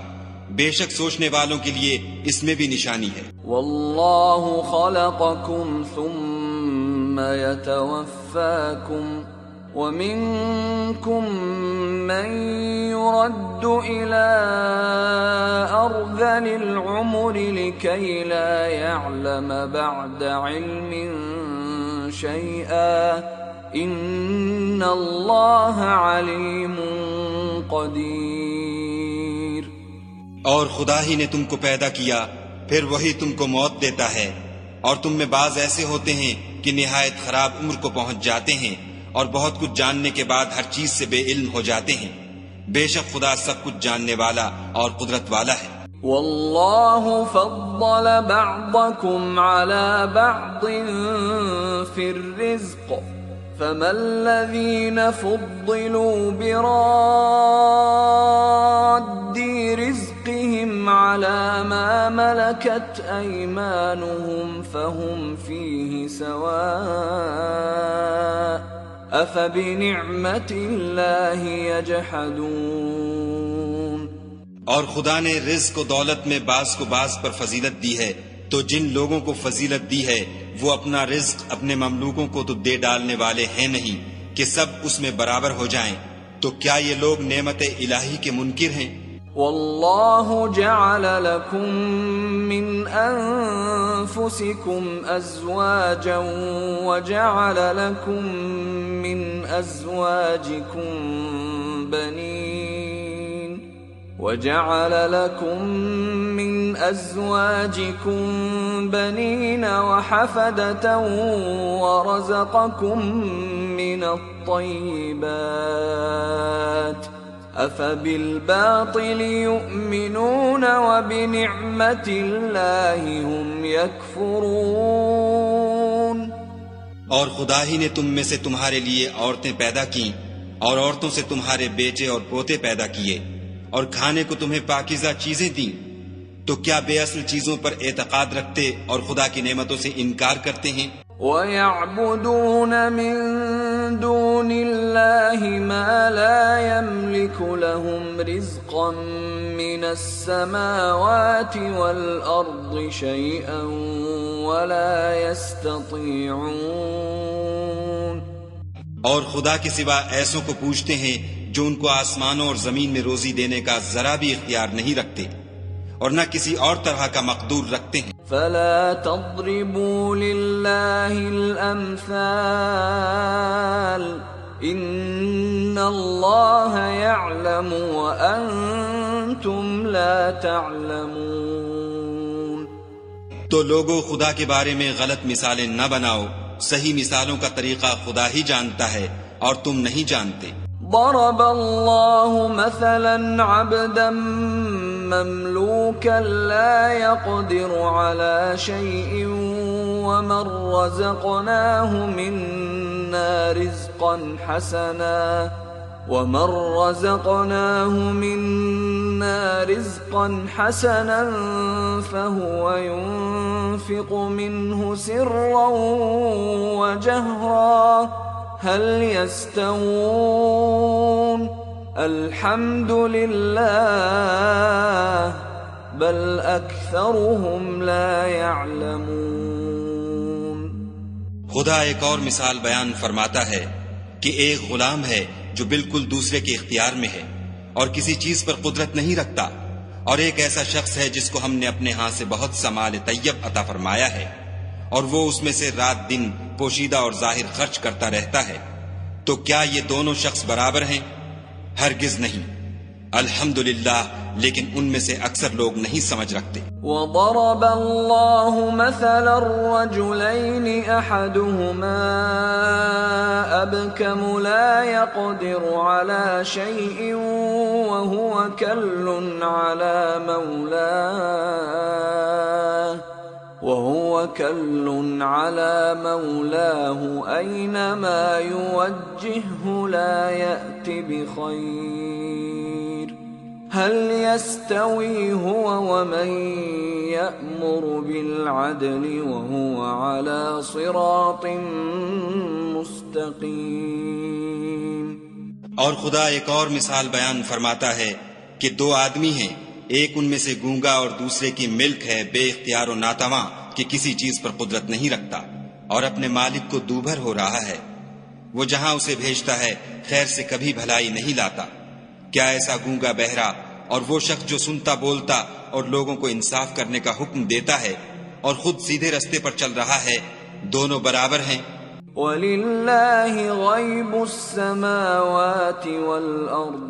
Speaker 1: بے شک سوچنے والوں کے لیے اس میں بھی نشانی ہے۔
Speaker 3: واللہ خلقکم ثم يتوفاکم ومنكم من يرد إلى أرذل العمر لكي لا يعلم بعد علم شيئا إن الله عليم قدير۔
Speaker 1: اور خدا ہی نے تم کو پیدا کیا، پھر وہی تم کو موت دیتا ہے، اور تم میں بعض ایسے ہوتے ہیں کہ نہایت خراب عمر کو پہنچ جاتے ہیں اور بہت کچھ جاننے کے بعد ہر چیز سے بے علم ہو جاتے ہیں، بے شک خدا سب کچھ جاننے والا اور قدرت والا ہے۔
Speaker 3: والله فضل بعضكم على بعض في الرزق فما الذين فضلوا براد رزقهم على ما ملكت أيمانهم فهم فيه سواء أفبنعمة الله يجحدون۔
Speaker 1: اور خدا نے رزق و دولت میں بعض کو بعض پر فضیلت دی ہے، تو جن لوگوں کو فضیلت دی ہے وہ اپنا رزق اپنے مملوکوں کو تو دے ڈالنے والے ہیں نہیں کہ سب اس میں برابر ہو جائیں، تو کیا یہ لوگ نعمت الہی کے منکر ہیں؟
Speaker 3: والله جعل لكم من أنفسكم أزواجا وجعل لكم من أزواجكم بنين وحفدة ورزقكم من الطيبات أفبالباطل يؤمنون وبنعمة الله هم يكفرون۔
Speaker 1: اور خدا ہی نے تم میں سے تمہارے لیے عورتیں پیدا کیں اور عورتوں سے تمہارے بیٹے اور پوتے پیدا کیے اور کھانے کو تمہیں پاکیزہ چیزیں دیں، تو کیا بے اصل چیزوں پر اعتقاد رکھتے اور خدا کی نعمتوں سے انکار کرتے ہیں؟
Speaker 3: وَيَعْبُدُونَ مِن دُونِ اللَّهِ مَا لَا يَمْلِكُ لَهُمْ رِزْقًا مِّنَ السَّمَاوَاتِ وَالْأَرْضِ شَيْئًا وَلَا يَسْتَطِيعُونَ۔
Speaker 1: اور خدا کے سوا ایسوں کو پوچھتے ہیں جو ان کو آسمانوں اور زمین میں روزی دینے کا ذرا بھی اختیار نہیں رکھتے اور نہ کسی اور طرح کا مقدور رکھتے ہیں۔
Speaker 3: فلا تضربوا لله الأمثال إن الله يعلم وأنتم لا تعلمون۔
Speaker 1: تو لوگوں خدا کے بارے میں غلط مثالیں نہ بناؤ، صحیح مثالوں کا طریقہ خدا ہی جانتا ہے اور تم نہیں جانتے۔
Speaker 3: ضرب الله مثلا عبدا مملوكا لا يقدر على شيء ومن رزقناه منا رزقا حسنا فهو ينفق منه سرا وجهرا هل يستوون الحمد لله بل أكثرهم لا يعلمون۔
Speaker 1: خدا ایک اور مثال بیان فرماتا ہے کہ ایک غلام ہے جو بالکل دوسرے کے اختیار میں ہے اور کسی چیز پر قدرت نہیں رکھتا، اور ایک ایسا شخص ہے جس کو ہم نے اپنے ہاں سے بہت سا مال طیب عطا فرمایا ہے اور وہ اس میں سے رات دن پوشیدہ اور ظاہر خرچ کرتا رہتا ہے، تو کیا یہ دونوں شخص برابر ہیں؟ ہرگز نہیں۔ الحمدللہ، لیکن ان میں سے اکثر لوگ نہیں سمجھ رکھتے۔
Speaker 3: وضرب الله مثلا الرجلين أحدهما أبكم لا يقدر على شيء وهو كل على مولاه أينما يوجهه لا يأت بخير هل يستوي هو ومن يأمر بالعدل وهو على صراط مستقيم۔
Speaker 1: اور خدا ایک اور مثال بیان فرماتا ہے کہ دو آدمی ہیں، ایک ان میں سے گونگا اور دوسرے کی ملک ہے بے اختیار و ناتواں کہ کسی چیز پر قدرت نہیں رکھتا اور اپنے مالک کو دوبھر ہو رہا ہے، وہ جہاں اسے بھیجتا ہے خیر سے کبھی بھلائی نہیں لاتا۔ کیا ایسا گونگا بہرا اور وہ شخص جو سنتا بولتا اور لوگوں کو انصاف کرنے کا حکم دیتا ہے اور خود سیدھے رستے پر چل رہا ہے، دونوں برابر ہیں؟
Speaker 3: وَلِلَّهِ غَيْبُ السَّمَاوَاتِ وَالْأَرْضِ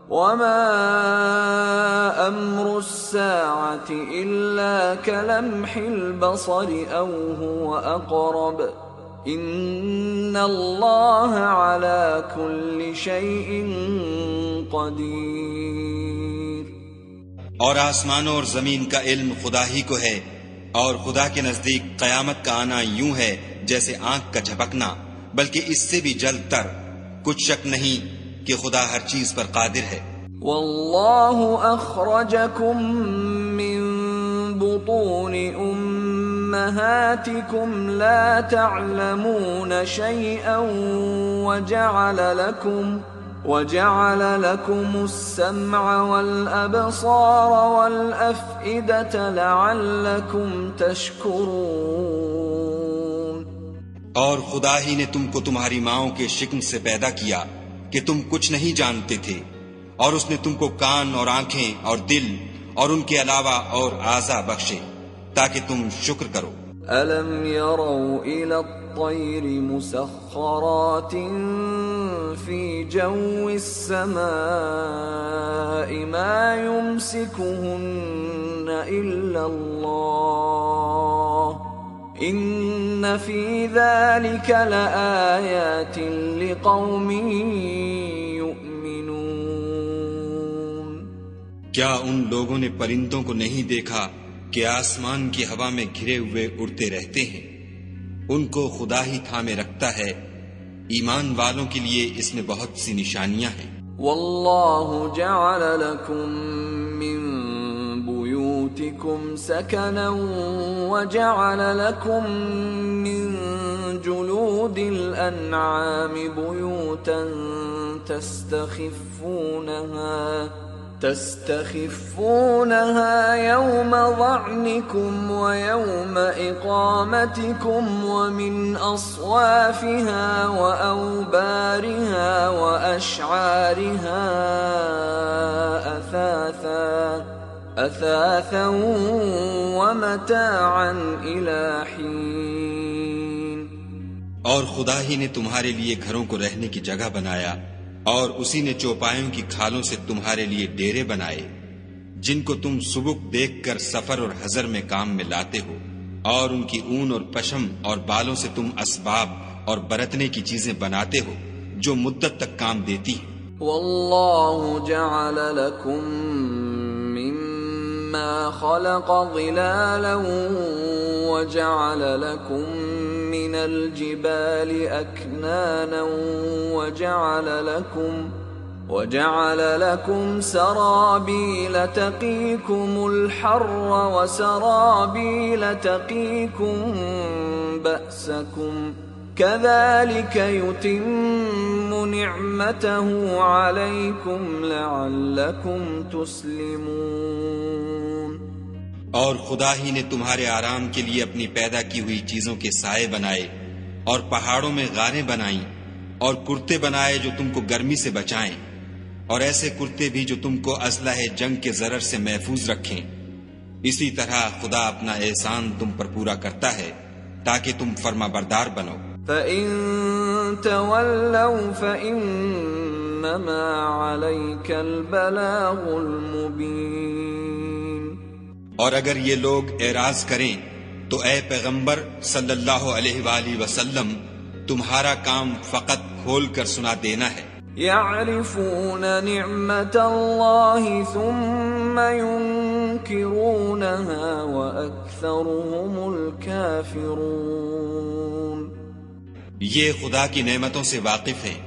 Speaker 3: وَمَا أَمْرُ السَّاعَةِ إِلَّا كَلَمْحِ الْبَصَرِ أَوْ هُوَ أَقْرَبُ إِنَّ اللَّهَ عَلَى كُلِّ شَيْءٍ قدیر.
Speaker 1: اور آسمانوں اور زمین کا علم خدا ہی کو ہے، اور خدا کے نزدیک قیامت کا آنا یوں ہے جیسے آنکھ کا جھپکنا، بلکہ اس سے بھی جلد تر. کچھ شک نہیں کہ خدا ہر چیز پر قادر ہے.
Speaker 3: واللہ اخرجکم من بطون امہاتکم لا تعلمون شیئا وجعل لكم السمع والأبصار والأفئدة لعلكم تشکرون.
Speaker 1: اور خدا ہی نے تم کو تمہاری ماؤں کے شکم سے پیدا کیا کہ تم کچھ نہیں جانتے تھے، اور اس نے تم کو کان اور آنکھیں اور دل اور ان کے علاوہ اور اعضاء بخشے تاکہ تم شکر کرو.
Speaker 3: أَلَمْ يَرَوْا إِلَى الطَّيْرِ مُسَخَّرَاتٍ فِي جَوِّ السَّمَاءِ مَا يُمْسِكُهُنَّ إِلَّا اللَّهُ إِنَّ فِي ذَلِكَ لَآيَاتٍ لِقَوْمٍ يُؤْمِنُونَ.
Speaker 1: کیا ان لوگوں نے پرندوں کو نہیں دیکھا کہ آسمان کی ہوا میں گھرے ہوئے اڑتے رہتے ہیں؟ ان کو خدا ہی تھامے رکھتا ہے. ایمان والوں کے لیے اس میں بہت سی نشانیاں ہیں.
Speaker 3: واللہ جعل لکم من بیوتکم سکنا وجعل لکم من جلود الانعام بیوتا تستخفونها يوم ظعنكم ويوم إقامتكم ومن أصوافها وأوبارها وأشعارها أثاثا ومتاعا إلى حين.
Speaker 1: اور خدا ہی نے تمہارے لیے گھروں کو رہنے کی جگہ بنایا، اور اسی نے چوپایوں کی کھالوں سے تمہارے لیے ڈیرے بنائے جن کو تم سبک دیکھ کر سفر اور حضر میں کام میں لاتے ہو، اور ان کی اون اور پشم اور بالوں سے تم اسباب اور برتنے کی چیزیں بناتے ہو جو مدت تک کام دیتی ہیں.
Speaker 3: واللہ جعل لکم مما خلق ظلالا وجعل لكم من الجبال أكنانا وجعل لكم سرابيل تقيكم الحر وسرابيل تقيكم بأسكم كذلك يتم نعمته عليكم لعلكم تسلمون.
Speaker 1: اور خدا ہی نے تمہارے آرام کے لیے اپنی پیدا کی ہوئی چیزوں کے سائے بنائے، اور پہاڑوں میں غاریں بنائیں، اور کرتے بنائے جو تم کو گرمی سے بچائیں، اور ایسے کرتے بھی جو تم کو اسلحہ جنگ کے ضرر سے محفوظ رکھیں. اسی طرح خدا اپنا احسان تم پر پورا کرتا ہے تاکہ تم فرما بردار بنو.
Speaker 3: فَإِن تَوَلَّوْا فَإِنَّمَا عَلَيْكَ الْبَلَاغُ الْمُبِينُ.
Speaker 1: اور اگر یہ لوگ اعراض کریں تو اے پیغمبر صلی اللہ علیہ وآلہ وسلم تمہارا کام فقط کھول کر سنا دینا ہے.
Speaker 3: يعرفون نعمت اللہ ثم ينکرونها وأکثرهم الكافرون.
Speaker 1: یہ خدا کی نعمتوں سے واقف ہیں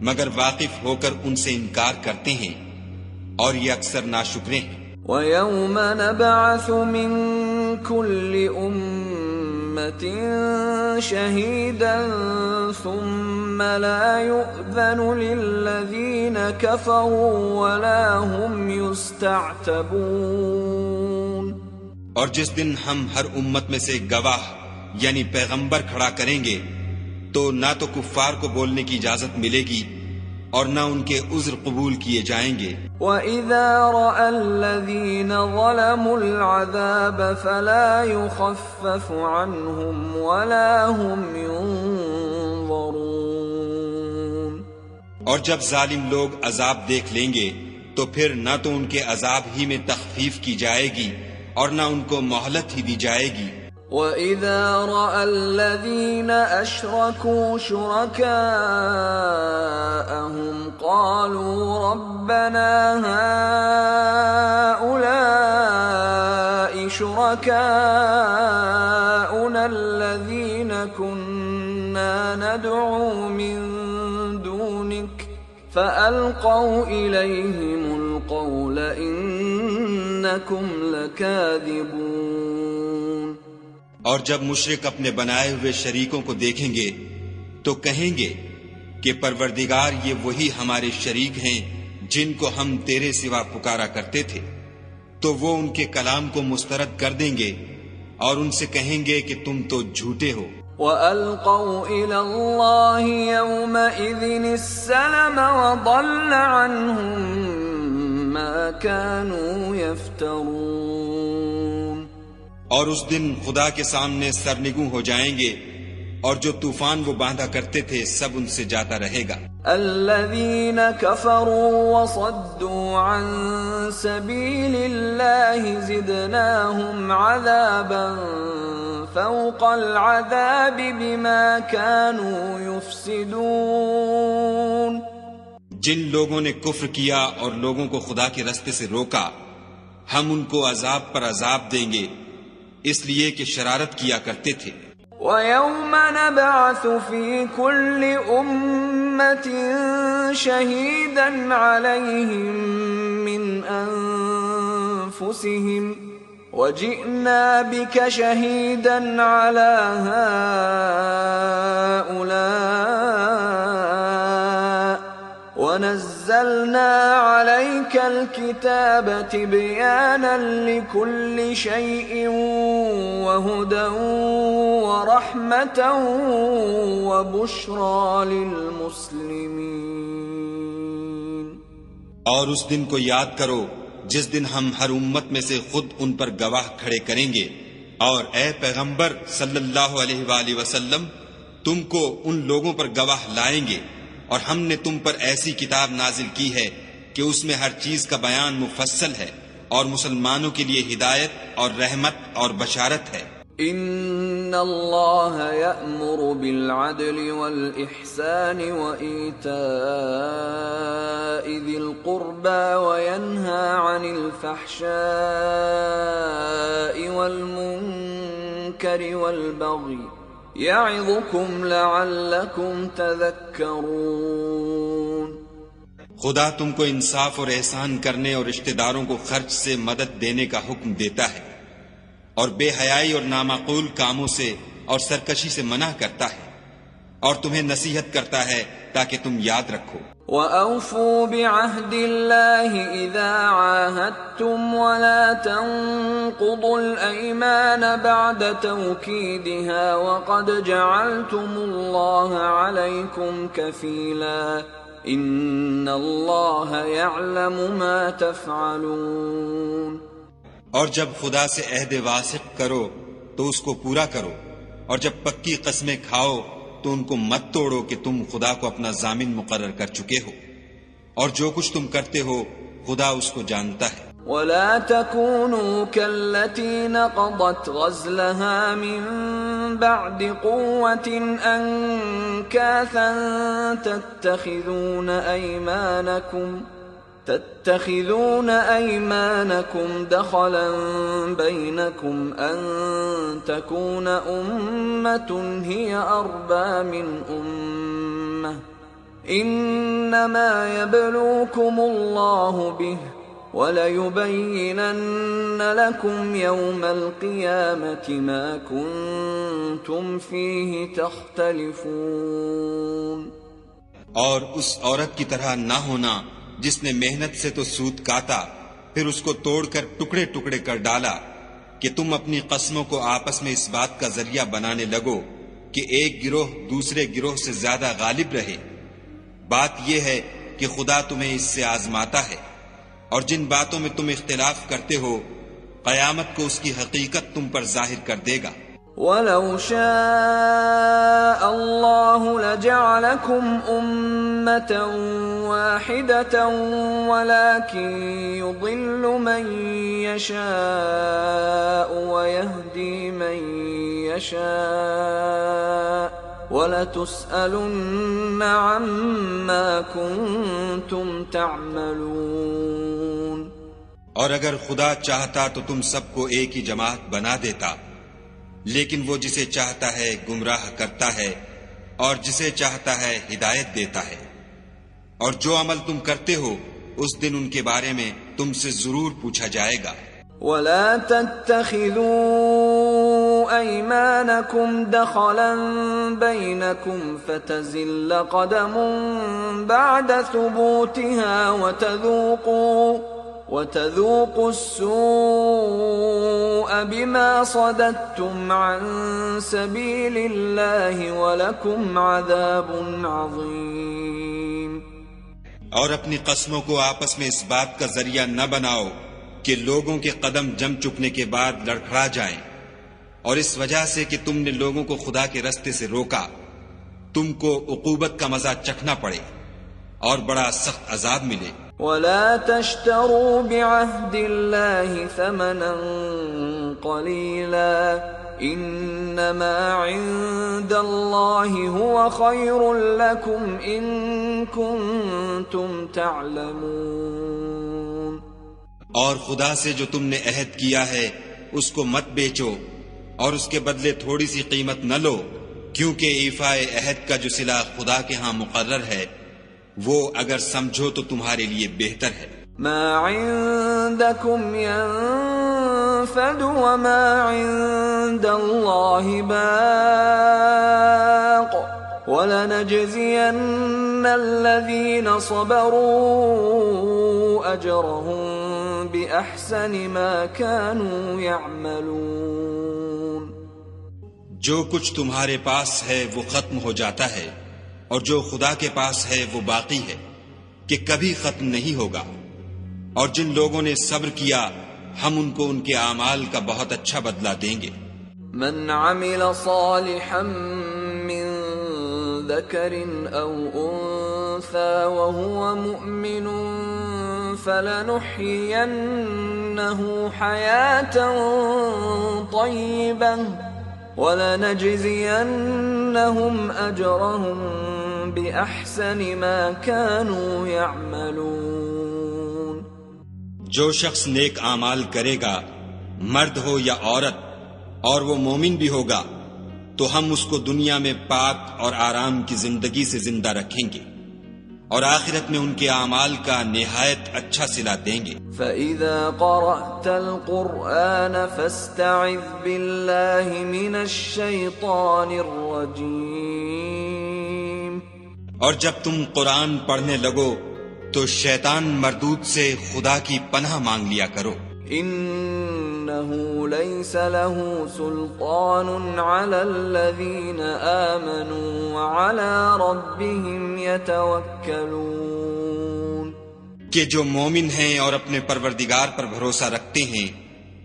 Speaker 1: مگر واقف ہو کر ان سے انکار کرتے ہیں، اور یہ اکثر ناشکرے ہیں.
Speaker 3: وَيَوْمَ نَبْعَثُ مِن كُلِّ أُمَّةٍ شَهِيدًا ثُمَّ لَا يُؤْذَنُ لِلَّذِينَ كَفَرُوا وَلَا هُمْ يُسْتَعْتَبُونَ.
Speaker 1: اور جس دن ہم ہر امت میں سے گواہ یعنی پیغمبر کھڑا کریں گے تو نہ تو کفار کو بولنے کی اجازت ملے گی اور نہ ان کے عذر قبول کیے جائیں گے.
Speaker 3: وَإِذَا رَأَى الَّذِينَ ظَلَمُوا الْعَذَابَ فَلَا يُخَفَّفُ عَنْهُمْ وَلَا هُمْ يُنظَرُونَ.
Speaker 1: اور جب ظالم لوگ عذاب دیکھ لیں گے تو پھر نہ تو ان کے عذاب ہی میں تخفیف کی جائے گی اور نہ ان کو مہلت ہی دی جائے گی.
Speaker 3: وَإِذَا رَأَى الَّذِينَ أَشْرَكُوا شُرَكَاءَهُمْ قَالُوا رَبَّنَا ربنا هؤلاء شركاؤنا الذين كنا ندعو من دونك فألقوا إليهم القول إنكم لكاذبون۔
Speaker 1: اور جب مشرک اپنے بنائے ہوئے شریکوں کو دیکھیں گے تو کہیں گے کہ پروردگار یہ وہی ہمارے شریک ہیں جن کو ہم تیرے سوا پکارا کرتے تھے، تو وہ ان کے کلام کو مسترد کر دیں گے اور ان سے کہیں گے کہ تم تو جھوٹے ہو۔
Speaker 3: وَأَلْقَوْا إِلَى اللَّهِ يَوْمَئِذٍ السَّلَمَ وَضَلَّ عَنْهُمْ مَا كَانُوا يَفْتَرُونَ۔
Speaker 1: اور اس دن خدا کے سامنے سرنگوں ہو جائیں گے اور جو طوفان وہ باندھا کرتے تھے سب ان سے جاتا رہے گا۔
Speaker 3: الذين كفروا وصدوا عن سبيل الله زدناهم عذابا فوق العذاب بما كانوا يفسدون۔
Speaker 1: جن لوگوں نے کفر کیا اور لوگوں کو خدا کے رستے سے روکا ہم ان کو عذاب پر عذاب دیں گے اس لیے کہ شرارت کیا کرتے تھے۔
Speaker 3: وَيَوْمَ نَبْعَثُ فِي كُلِّ أُمَّةٍ شَهِيدًا عَلَيْهِمْ مِنْ أَنفُسِهِمْ وَجِئْنَا بِكَ شَهِيدًا عَلَى هَؤُلَاءِ وَنَزَّلْنَا عَلَيْكَ الْكِتَابَ تِبْيَانًا لِكُلِّ شَيْءٍ وَهُدًى وَرَحْمَةً وَبُشْرَى لِلْمُسْلِمِينَ۔
Speaker 1: اور اس دن کو یاد کرو جس دن ہم ہر امت میں سے خود ان پر گواہ کھڑے کریں گے، اور اے پیغمبر صلی اللہ علیہ وآلہ وسلم تم کو ان لوگوں پر گواہ لائیں گے، اور ہم نے تم پر ایسی کتاب نازل کی ہے کہ اس میں ہر چیز کا بیان مفصل ہے اور مسلمانوں کے لیے ہدایت اور رحمت اور بشارت ہے۔
Speaker 3: ان اللہ یأمر بالعدل والإحسان وإیتاء ذی القربى وینہى عن الفحشاء والمنکر والبغی یعظکم لعلکم تذکرون۔
Speaker 1: خدا تم کو انصاف اور احسان کرنے اور رشتہ داروں کو خرچ سے مدد دینے کا حکم دیتا ہے، اور بے حیائی اور نامعقول کاموں سے اور سرکشی سے منع کرتا ہے، اور تمہیں نصیحت کرتا ہے تاکہ تم یاد رکھو۔
Speaker 3: وَأَوْفُوا بِعَهْدِ اللَّهِ إِذَا عَاهَدتُّمْ وَلَا تَنقُضُوا الْأَيْمَانَ بَعْدَ تَوْكِيدِهَا وَقَدْ جَعَلْتُمُ اللَّهَ عَلَيْكُمْ كَفِيلًا إِنَّ اللَّهَ يَعْلَمُ مَا تَفْعَلُونَ۔
Speaker 1: اور جب خدا سے عہد واثق کرو تو اس کو پورا کرو، اور جب پکی قسمیں کھاؤ تو ان کو مت توڑو کہ تم خدا کو اپنا ضامن مقرر کر چکے ہو، اور جو کچھ تم کرتے ہو خدا اس کو جانتا ہے۔
Speaker 3: وَلَا تَكُونُوا كَالَّتِي نَقَضَتْ غَزْلَهَا مِن بَعْدِ قُوَّةٍ أَنكَاثًا تَتَّخِذُونَ أَيْمَانَكُمْ دَخَلًا بَيْنَكُمْ أَن تَكُونَ أُمَّةٌ هِيَ أَرْبَى مِنْ أُمَّةٍ إِنَّمَا يَبْلُوكُمُ اللَّهُ بِهِ وَلَيُبَيِّنَنَّ لَكُمْ يَوْمَ الْقِيَامَةِ مَا كُنْتُمْ فِيهِ تَخْتَلِفُونَ۔
Speaker 1: اور اس عورت کی طرح نہ ہونا جس نے محنت سے تو سود کاتا پھر اس کو توڑ کر ٹکڑے ٹکڑے کر ڈالا، کہ تم اپنی قسموں کو آپس میں اس بات کا ذریعہ بنانے لگو کہ ایک گروہ دوسرے گروہ سے زیادہ غالب رہے۔ بات یہ ہے کہ خدا تمہیں اس سے آزماتا ہے، اور جن باتوں میں تم اختلاف کرتے ہو قیامت کو اس کی حقیقت تم پر ظاہر کر دے گا۔
Speaker 3: وَلَوْ شَاءَ اللَّهُ لَجَعَلَكُمْ أُمَّةً وَاحِدَةً وَلَكِنْ يُضِلُّ مَنْ يَشَاءُ وَيَهْدِي مَنْ يَشَاءُ وَلَتُسْأَلُنَّ عَمَّا كُنتُمْ تَعْمَلُونَ۔
Speaker 1: اور اگر خدا چاہتا تو تم سب کو ایک ہی جماعت بنا دیتا، لیکن وہ جسے چاہتا ہے گمراہ کرتا ہے اور جسے چاہتا ہے ہدایت دیتا ہے، اور جو عمل تم کرتے ہو اس دن ان کے بارے میں تم سے ضرور پوچھا جائے گا۔
Speaker 3: وَلَا تَتَّخِذُوا أَيْمَانَكُمْ دَخَلًا بَيْنَكُمْ فَتَزِلَّ قَدَمٌ بَعْدَ ثُبُوتِهَا وَتَذُوقُوا السُّوءَ بِمَا صَدَدتُّمْ عَن سَبِيلِ اللَّهِ وَلَكُمْ عَذَابٌ عَظِيمٌ۔
Speaker 1: اور اپنی قسموں کو آپس میں اس بات کا ذریعہ نہ بناؤ کہ لوگوں کے قدم جم چکنے کے بعد لڑکھڑا جائیں، اور اس وجہ سے کہ تم نے لوگوں کو خدا کے رستے سے روکا تم کو عقوبت کا مزہ چکھنا پڑے اور بڑا سخت عذاب ملے۔
Speaker 3: وَلَا تَشْتَرُوا بِعَهْدِ اللَّهِ ثَمَنًا قَلِيلًا إِنَّمَا عِندَ اللَّهِ هُوَ خَيْرٌ لَكُمْ إِن كُنتُمْ تَعْلَمُونَ۔
Speaker 1: اور خدا سے جو تم نے عہد کیا ہے اس کو مت بیچو اور اس کے بدلے تھوڑی سی قیمت نہ لو، کیونکہ ایفائے عہد کا جو صلہ خدا کے ہاں مقرر ہے وہ اگر سمجھو تو تمہارے لیے بہتر ہے۔
Speaker 3: ما عندكم ينفد وما عند الله باق وَلَنَجْزِيَنَّ الَّذِينَ صَبَرُوا أَجْرَهُمْ بِأَحْسَنِ مَا كَانُوا يَعْمَلُونَ۔
Speaker 1: جو کچھ تمہارے پاس ہے وہ ختم ہو جاتا ہے، اور جو خدا کے پاس ہے وہ باقی ہے کہ کبھی ختم نہیں ہوگا۔ اور جن لوگوں نے صبر کیا ہم ان کو ان کے اعمال کا بہت اچھا بدلہ دیں گے۔
Speaker 3: من عمل صالحا من ذكر أو أنثى وهو مؤمن فلنحيينه حياة طيبة ولنجزينهم أجرهم بأحسن ما كانوا يعملون۔
Speaker 1: جو شخص نیک اعمال کرے گا، مرد ہو یا عورت، اور وہ مومن بھی ہوگا، تو ہم اس کو دنیا میں پاک اور آرام کی زندگی سے زندہ رکھیں گے، اور آخرت میں ان کے اعمال کا نہایت اچھا صلہ دیں گے۔
Speaker 3: فَإِذَا قَرَأْتَ الْقُرْآنَ فَاسْتَعِذْ بِاللَّهِ مِنَ الشَّيْطَانِ الرَّجِيمِ۔
Speaker 1: اور جب تم قرآن پڑھنے لگو تو شیطان مردود سے خدا کی پناہ مانگ لیا کرو۔
Speaker 3: إِنَّهُ لَيْسَ لَهُ سُلْطَانٌ عَلَى الَّذِينَ آمَنُوا وَعَلَى رَبِّهِمْ يَتَوَكَّلُونَ۔
Speaker 1: کہ جو مومن ہیں اور اپنے پروردگار پر بھروسہ رکھتے ہیں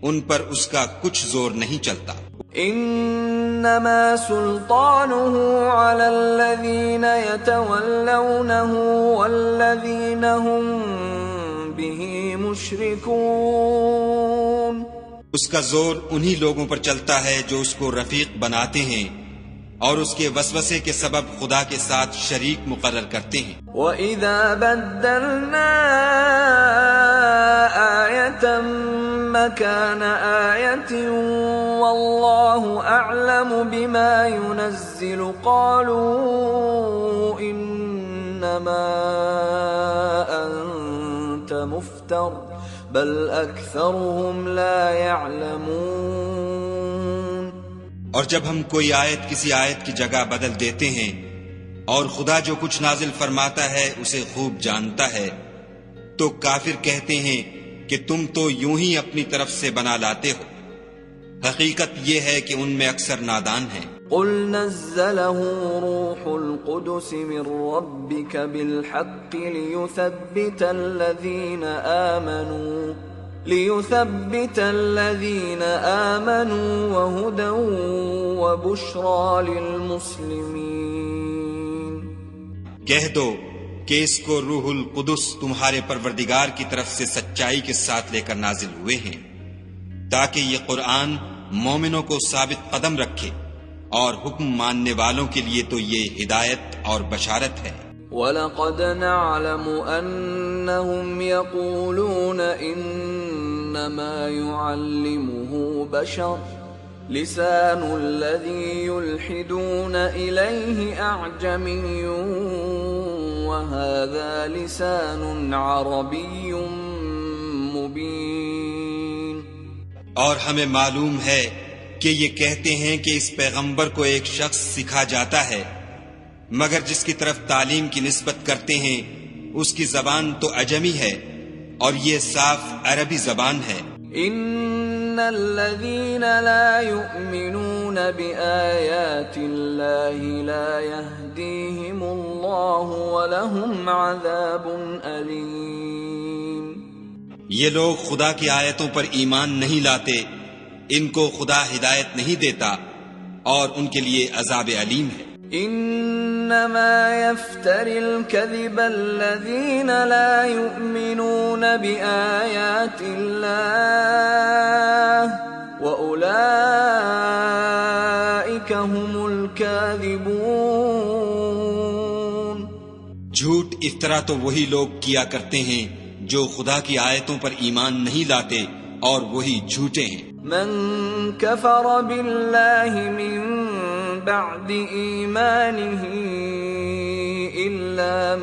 Speaker 1: ان پر اس کا کچھ زور نہیں چلتا۔
Speaker 3: إِنَّمَا سُلْطَانُهُ عَلَى الَّذِينَ يَتَوَلَّوْنَهُ وَالَّذِينَ هُمْ بِهِ مُشْرِكُونَ۔
Speaker 1: اس کا زور انہی لوگوں پر چلتا ہے جو اس کو رفیق بناتے ہیں اور اس کے وسوسے کے سبب خدا کے ساتھ شریک مقرر کرتے ہیں۔
Speaker 3: وَإِذَا بَدَّلْنَا آيَةً مَكَانَ آيَةٍ وَاللَّهُ أَعْلَمُ بِمَا يُنَزِّلُ قَالُوا إِنَّمَا أَنْتَ مُفْتَرٍ بَلْ أَكْثَرُهُمْ لَا يَعْلَمُونَ۔
Speaker 1: اور جب ہم کوئی آیت کسی آیت کی جگہ بدل دیتے ہیں اور خدا جو کچھ نازل فرماتا ہے اسے خوب جانتا ہے، تو کافر کہتے ہیں کہ تم تو یوں ہی اپنی طرف سے بنا لاتے ہو، حقیقت یہ ہے کہ ان میں اکثر نادان ہیں۔
Speaker 3: قُلْ نَزَّلَهُ رُوحُ الْقُدُسِ مِنْ رَبِّكَ بِالْحَقِّ لِيُثَبِّتَ الَّذِينَ آمَنُوا وَهُدًى وَبُشْرَى لِلْمُسْلِمِينَ۔
Speaker 1: کہہ دو کہ اس کو روح القدس تمہارے پروردگار کی طرف سے سچائی کے ساتھ لے کر نازل ہوئے ہیں، تاکہ یہ قرآن مومنوں کو ثابت قدم رکھے اور حکم ماننے والوں کے لیے تو یہ ہدایت اور بشارت ہے۔
Speaker 3: وَلَقَدْ نَعْلَمُ أَنَّهُمْ يَقُولُونَ إِنَّمَا يُعَلِّمُهُ بَشَرٌ لِسَانُ الَّذِي يُلْحِدُونَ إِلَيْهِ أَعْجَمِيٌّ وَهَذَا لِسَانٌ عَرَبِيٌّ مُبِينٌ۔
Speaker 1: اور ہمیں معلوم ہے کہ یہ کہتے ہیں کہ اس پیغمبر کو ایک شخص سکھا جاتا ہے، مگر جس کی طرف تعلیم کی نسبت کرتے ہیں اس کی زبان تو عجمی ہے اور یہ صاف عربی زبان ہے۔
Speaker 3: ان الذين لا يؤمنون بآيات الله لا يهديهم الله ولهم عذاب أليم۔
Speaker 1: یہ لوگ خدا کی آیتوں پر ایمان نہیں لاتے، ان کو خدا ہدایت نہیں دیتا اور ان کے لیے عذاب علیم ہے۔
Speaker 3: انما يفتري الكذب الذين لا يؤمنون بآيات الله وأولئك هم الكاذبون۔
Speaker 1: جھوٹ افطرا تو وہی لوگ کیا کرتے ہیں جو خدا کی آیتوں پر ایمان نہیں لاتے اور وہی جھوٹے ہیں۔
Speaker 3: من كفر بالله من بعد إيمانه إلا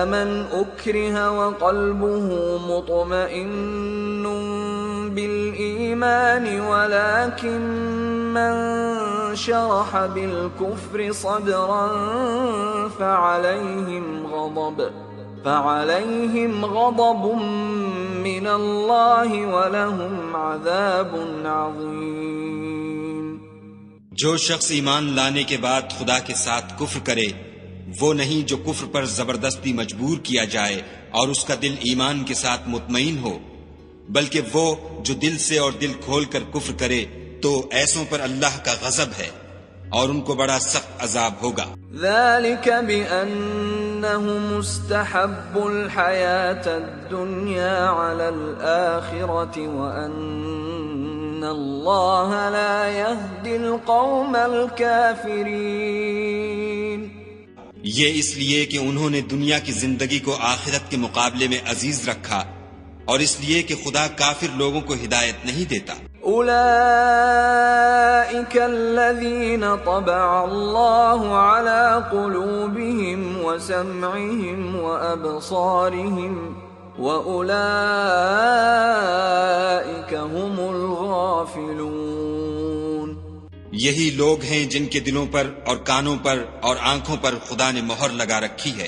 Speaker 3: من أكره وقلبه مطمئن بالإيمان ولكن من شرح بالكفر صدرا فعليهم غضب من الله ولهم عذاب عظيم۔
Speaker 1: جو شخص ایمان لانے کے بعد خدا کے ساتھ کفر کرے وہ نہیں جو کفر پر زبردستی مجبور کیا جائے اور اس کا دل ایمان کے ساتھ مطمئن ہو، بلکہ وہ جو دل سے اور دل کھول کر کفر کرے تو ایسوں پر اللہ کا غضب ہے اور ان کو بڑا سخت عذاب ہوگا۔
Speaker 3: ذلك بأنهم استحبوا الحياة الدنيا على الآخرة وأن الله لا يهدي القوم الكافرين۔
Speaker 1: یہ اس لیے کہ انہوں نے دنیا کی زندگی کو آخرت کے مقابلے میں عزیز رکھا اور اس لیے کہ خدا کافر لوگوں کو ہدایت نہیں دیتا۔
Speaker 3: أولئك الذين طبع الله على قلوبهم وسمعهم وأبصارهم وأولئك هم الغافلون۔
Speaker 1: یہی لوگ ہیں جن کے دلوں پر اور کانوں پر اور آنکھوں پر خدا نے مہر لگا رکھی ہے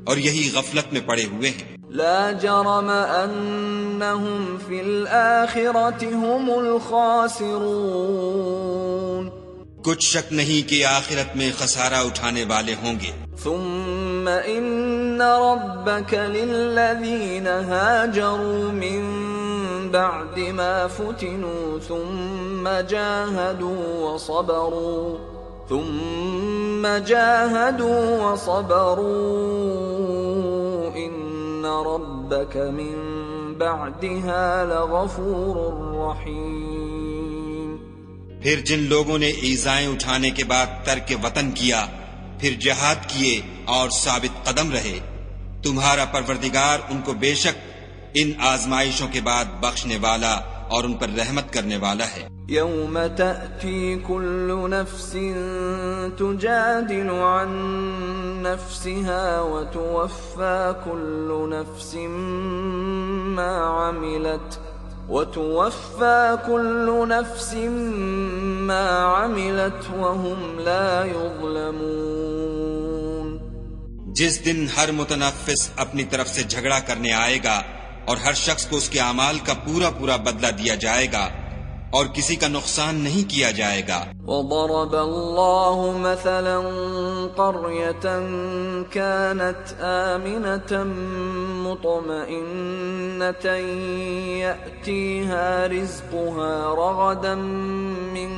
Speaker 1: اور یہی غفلت میں پڑے ہوئے ہیں۔
Speaker 3: لا جرم أنهم في الآخرة هم الخاسرون۔
Speaker 1: کچھ شک نہیں کہ آخرت میں خسارہ اٹھانے والے ہوں گے۔
Speaker 3: ثم إن ربك للذين هاجروا من بعد ما فتنوا ثم جاهدوا وصبروا إن ربك من بعدها لغفور رحيم۔
Speaker 1: پھر جن لوگوں نے ایذائیں اٹھانے کے بعد ترک وطن کیا، پھر جہاد کیے اور ثابت قدم رہے، تمہارا پروردگار ان کو بے شک ان آزمائشوں کے بعد بخشنے والا اور ان پر رحمت کرنے والا ہے۔
Speaker 3: يوم تأتي كل نفس تجادل عن نفسها وتوفى كل نفس ما عملت وهم لا يظلمون۔
Speaker 1: جس دن ہر متنفس اپنی طرف سے جھگڑا کرنے آئے گا اور ہر شخص کو اس کے اعمال کا پورا پورا بدلہ دیا جائے گا اور کسی کا نقصان نہیں کیا جائے گا۔
Speaker 3: وضرب الله مثلا قرية كانت آمنة مطمئنة يأتيها رزقها رغدا من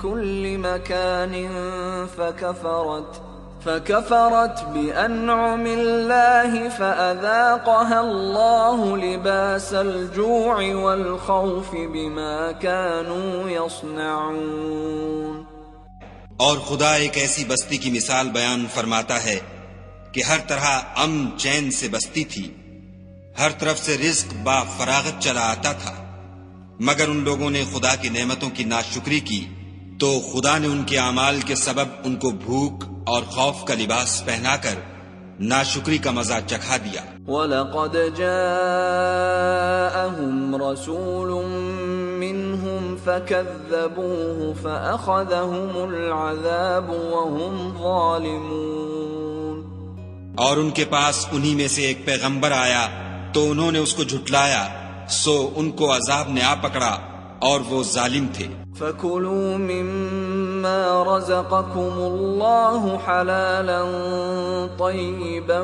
Speaker 3: كل مكان فكفرت بأنعم الله فأذاقها الله لباس الجوع والخوف بما كانوا يصنعون۔
Speaker 2: اور خدا ایک ایسی بستی کی مثال بیان فرماتا ہے کہ ہر طرح امن چین سے بستی تھی، ہر طرف سے رزق با فراغت چلا آتا تھا، مگر ان لوگوں نے خدا کی نعمتوں کی ناشکری کی تو خدا نے ان کے اعمال کے سبب ان کو بھوک اور خوف کا لباس پہنا کر ناشکری کا مزہ چکھا دیا۔
Speaker 3: وَلَقَدْ جَاءَهُمْ رَسُولٌ مِّنْهُمْ فَكَذَّبُوهُ فَأَخَذَهُمُ الْعَذَابُ وَهُمْ ظَالِمُونَ۔
Speaker 2: اور ان کے پاس انہی میں سے ایک پیغمبر آیا تو انہوں نے اس کو جھٹلایا، سو ان کو عذاب نے آ پکڑا اور وہ ظالم تھے۔
Speaker 3: فَكُلُوا مِمَّا رَزَقَكُمُ اللَّهُ حَلَالًا طَيِّبًا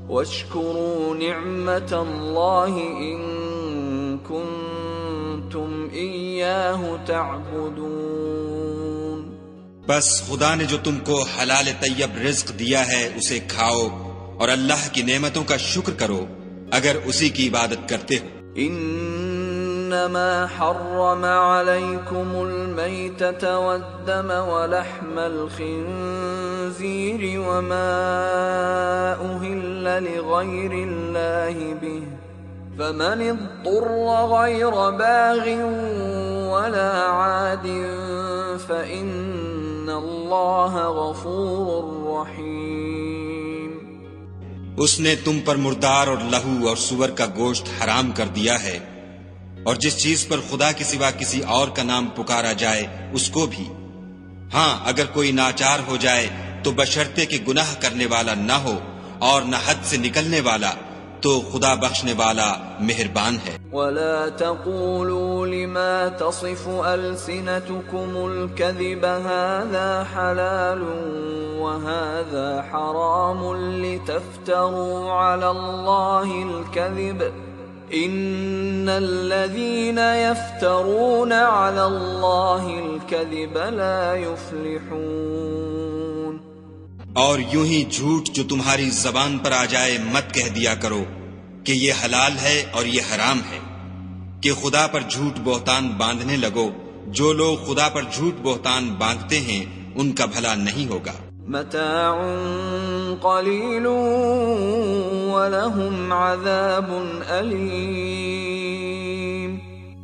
Speaker 3: وَاشْكُرُوا نِعْمَةَ اللَّهِ إِن كُنتُمْ إِيَّاهُ تَعْبُدُونَ۔
Speaker 2: بس خدا نے جو تم کو حلال طیب رزق دیا ہے اسے کھاؤ اور اللہ کی نعمتوں کا شکر کرو اگر اسی کی عبادت کرتے ہو۔
Speaker 3: انما حرم عليكم الميتة والدم ولحم الخنزير وما أهل لغير الله به فمن اضطر غير باغ ولا عاد فإن الله غفور رحيم۔
Speaker 2: اس نے تم پر مردار اور لہو اور سور کا گوشت حرام کر دیا ہے، اور جس چیز پر خدا کے سوا کسی اور کا نام پکارا جائے اس کو بھی۔ ہاں اگر کوئی ناچار ہو جائے تو بشرطے کہ گناہ کرنے والا نہ ہو اور نہ حد سے نکلنے والا، تو خدا بخشنے والا مہربان ہے۔
Speaker 3: وَلَا تَقُولُوا لِمَا تَصِفُ أَلْسِنَتُكُمُ الْكَذِبَ هَذَا حَلَالٌ وَهَذَا حَرَامٌ لِتَفْتَرُوا عَلَى اللَّهِ الْكَذِبَ إِنَّ الَّذِينَ يَفْتَرُونَ عَلَى اللَّهِ الْكَذِبَ لَا يُفْلِحُونَ۔
Speaker 2: اور یوں ہی جھوٹ جو تمہاری زبان پر آ جائے مت کہہ دیا کرو کہ یہ حلال ہے اور یہ حرام ہے، کہ خدا پر جھوٹ بہتان باندھنے لگو۔ جو لوگ خدا پر جھوٹ بہتان باندھتے ہیں ان کا بھلا نہیں ہوگا۔
Speaker 3: متاع قلیل ولہم عذاب علیم۔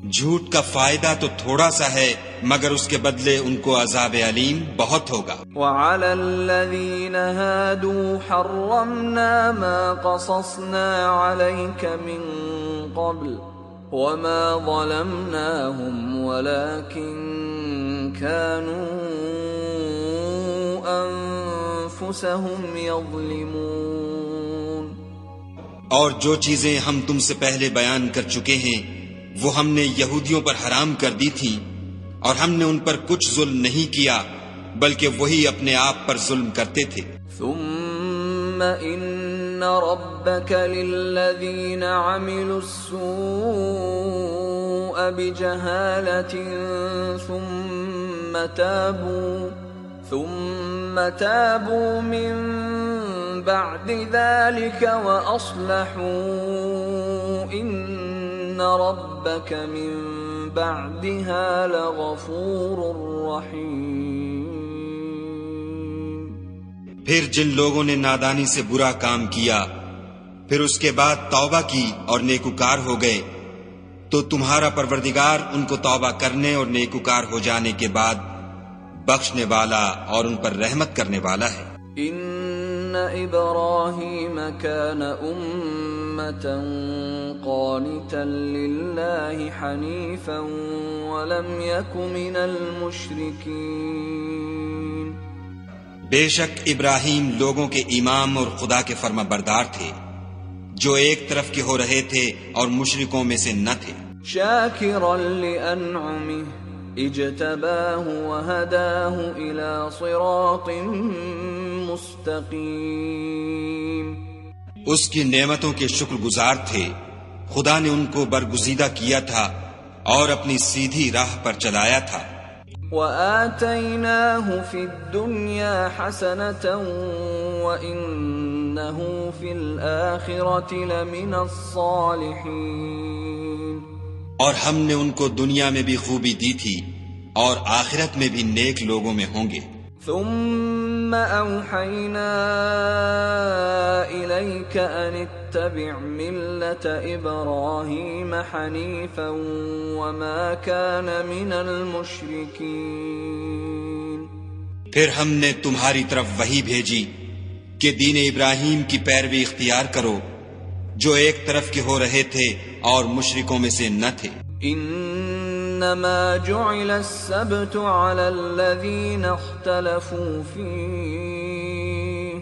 Speaker 2: جھوٹ کا فائدہ تو تھوڑا سا ہے مگر اس کے بدلے ان کو عذاب علیم بہت ہوگا۔
Speaker 3: وعلى الذين هادوا حرمنا ما قصصنا عليك من قبل وما ظلمناهم ولكن كانوا أنفسهم يظلمون۔
Speaker 2: اور جو چیزیں ہم تم سے پہلے بیان کر چکے ہیں وہ ہم نے یہودیوں پر حرام کر دی تھی، اور ہم نے ان پر کچھ ظلم نہیں کیا بلکہ وہی اپنے آپ پر ظلم کرتے تھے۔
Speaker 3: ثم ان ربك للذين عملوا السوء بجهالة ثم تابوا من بعد ذلك وأصلحوا إن ربك من بعدها لغفور رحیم۔
Speaker 2: پھر جن لوگوں نے نادانی سے برا کام کیا پھر اس کے بعد توبہ کی اور نیکوکار ہو گئے تو تمہارا پروردگار ان کو توبہ کرنے اور نیکوکار ہو جانے کے بعد بخشنے والا اور ان پر رحمت کرنے والا ہے۔
Speaker 3: ان ابراہیم کان امة قانتا للہ حنیفا ولم یک من المشرکین۔
Speaker 2: بے شک ابراہیم لوگوں کے امام اور خدا کے فرما بردار تھے جو ایک طرف کے ہو رہے تھے اور مشرکوں میں سے نہ تھے۔
Speaker 3: شاکرا لانعمہ اجتباہ وہداہ الی صراط مستقیم۔
Speaker 2: اس کی نعمتوں کے شکر گزار تھے، خدا نے ان کو برگزیدہ کیا تھا اور اپنی سیدھی راہ پر چلایا تھا۔
Speaker 3: وآتيناه في الدنيا حسنة وإنه في الآخرة لمن الصالحين.
Speaker 2: اور ہم نے ان کو دنیا میں بھی خوبی دی تھی اور آخرت میں بھی نیک لوگوں میں ہوں گے.
Speaker 3: ثم أوحينا إليك أن اتبع ملة إبراهيم حنيفا وما كان من المشركين.
Speaker 2: پھر ہم نے تمہاری طرف وحی بھیجی کہ دین ابراہیم کی پیروی اختیار کرو جو ایک طرف کے ہو رہے تھے اور مشرکوں میں سے نہ تھے.
Speaker 3: انما جعل السبت على الذين اختلفوا فيه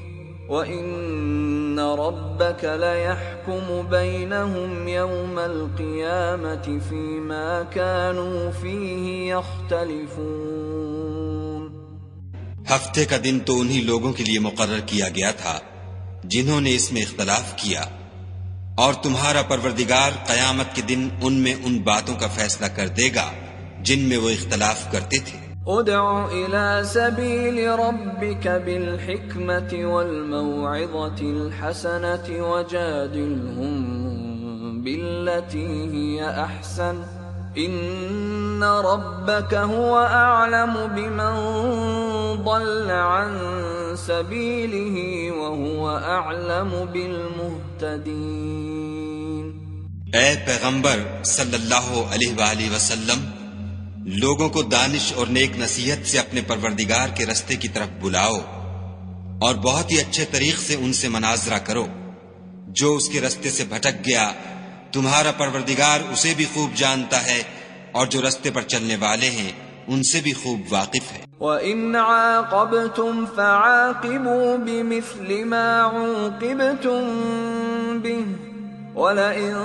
Speaker 3: وان ربك ليحكم بينهم يوم القيامة فيما كانوا فيه يختلفون.
Speaker 2: ہفتے کا دن تو انہی لوگوں کے لیے مقرر کیا گیا تھا جنہوں نے اس میں اختلاف کیا، اور تمہارا پروردگار قیامت کے دن ان میں ان باتوں کا فیصلہ کر دے گا جن میں وہ اختلاف کرتے تھے.
Speaker 3: ادع الى سبيل ربك بالحكمة والموعظة الحسنة وجادلهم بالتي هي احسن ان ربك هو اعلم بمن ضل عن سبيله وهو اعلم بالمهتدين.
Speaker 2: اے پیغمبر صلی اللہ علیہ وآلہ وسلم، لوگوں کو دانش اور نیک نصیحت سے اپنے پروردگار کے رستے کی طرف بلاؤ اور بہت ہی اچھے طریق سے ان سے مناظرہ کرو. جو اس کے رستے سے بھٹک گیا تمہارا پروردگار اسے بھی خوب جانتا ہے، اور جو رستے پر چلنے والے ہیں ان سے بھی خوب واقف ہے.
Speaker 3: وَإِنْ عَاقَبْتُمْ فَعَاقِبُوا بِمِثْلِ مَا عُوقِبْتُمْ بِهِ وَلَئِن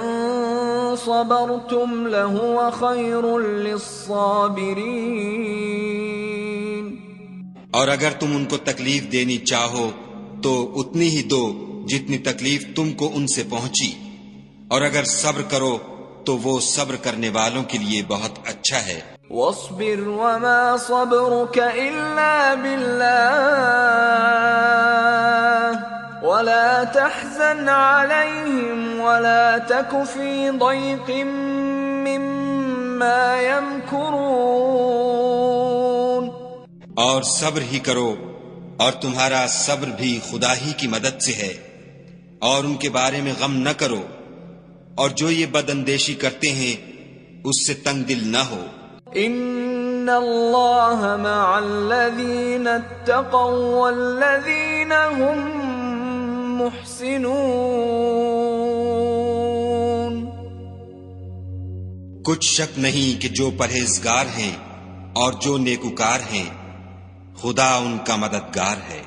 Speaker 3: صَبَرْتُمْ لَهُوَ خَيْرٌ لِلصَّابِرِينَ.
Speaker 2: اور اگر تم ان کو تکلیف دینی چاہو تو اتنی ہی دو جتنی تکلیف تم کو ان سے پہنچی، اور اگر صبر کرو تو وہ صبر کرنے والوں کے لیے بہت اچھا ہے.
Speaker 3: واصبر وما صبرك إلا بالله ولا تحزن عليهم ولا تك في ضيق مما يمكرون.
Speaker 2: اور صبر ہی کرو، اور تمہارا صبر بھی خدا ہی کی مدد سے ہے، اور ان کے بارے میں غم نہ کرو، اور جو یہ بد اندیشی کرتے ہیں اس سے تنگ دل نہ ہو.
Speaker 3: ان اللہ مع الذین اتقوا والذین هم محسنون.
Speaker 2: کچھ شک نہیں کہ جو پرہیزگار ہیں اور جو نیکوکار ہیں خدا ان کا مددگار ہے.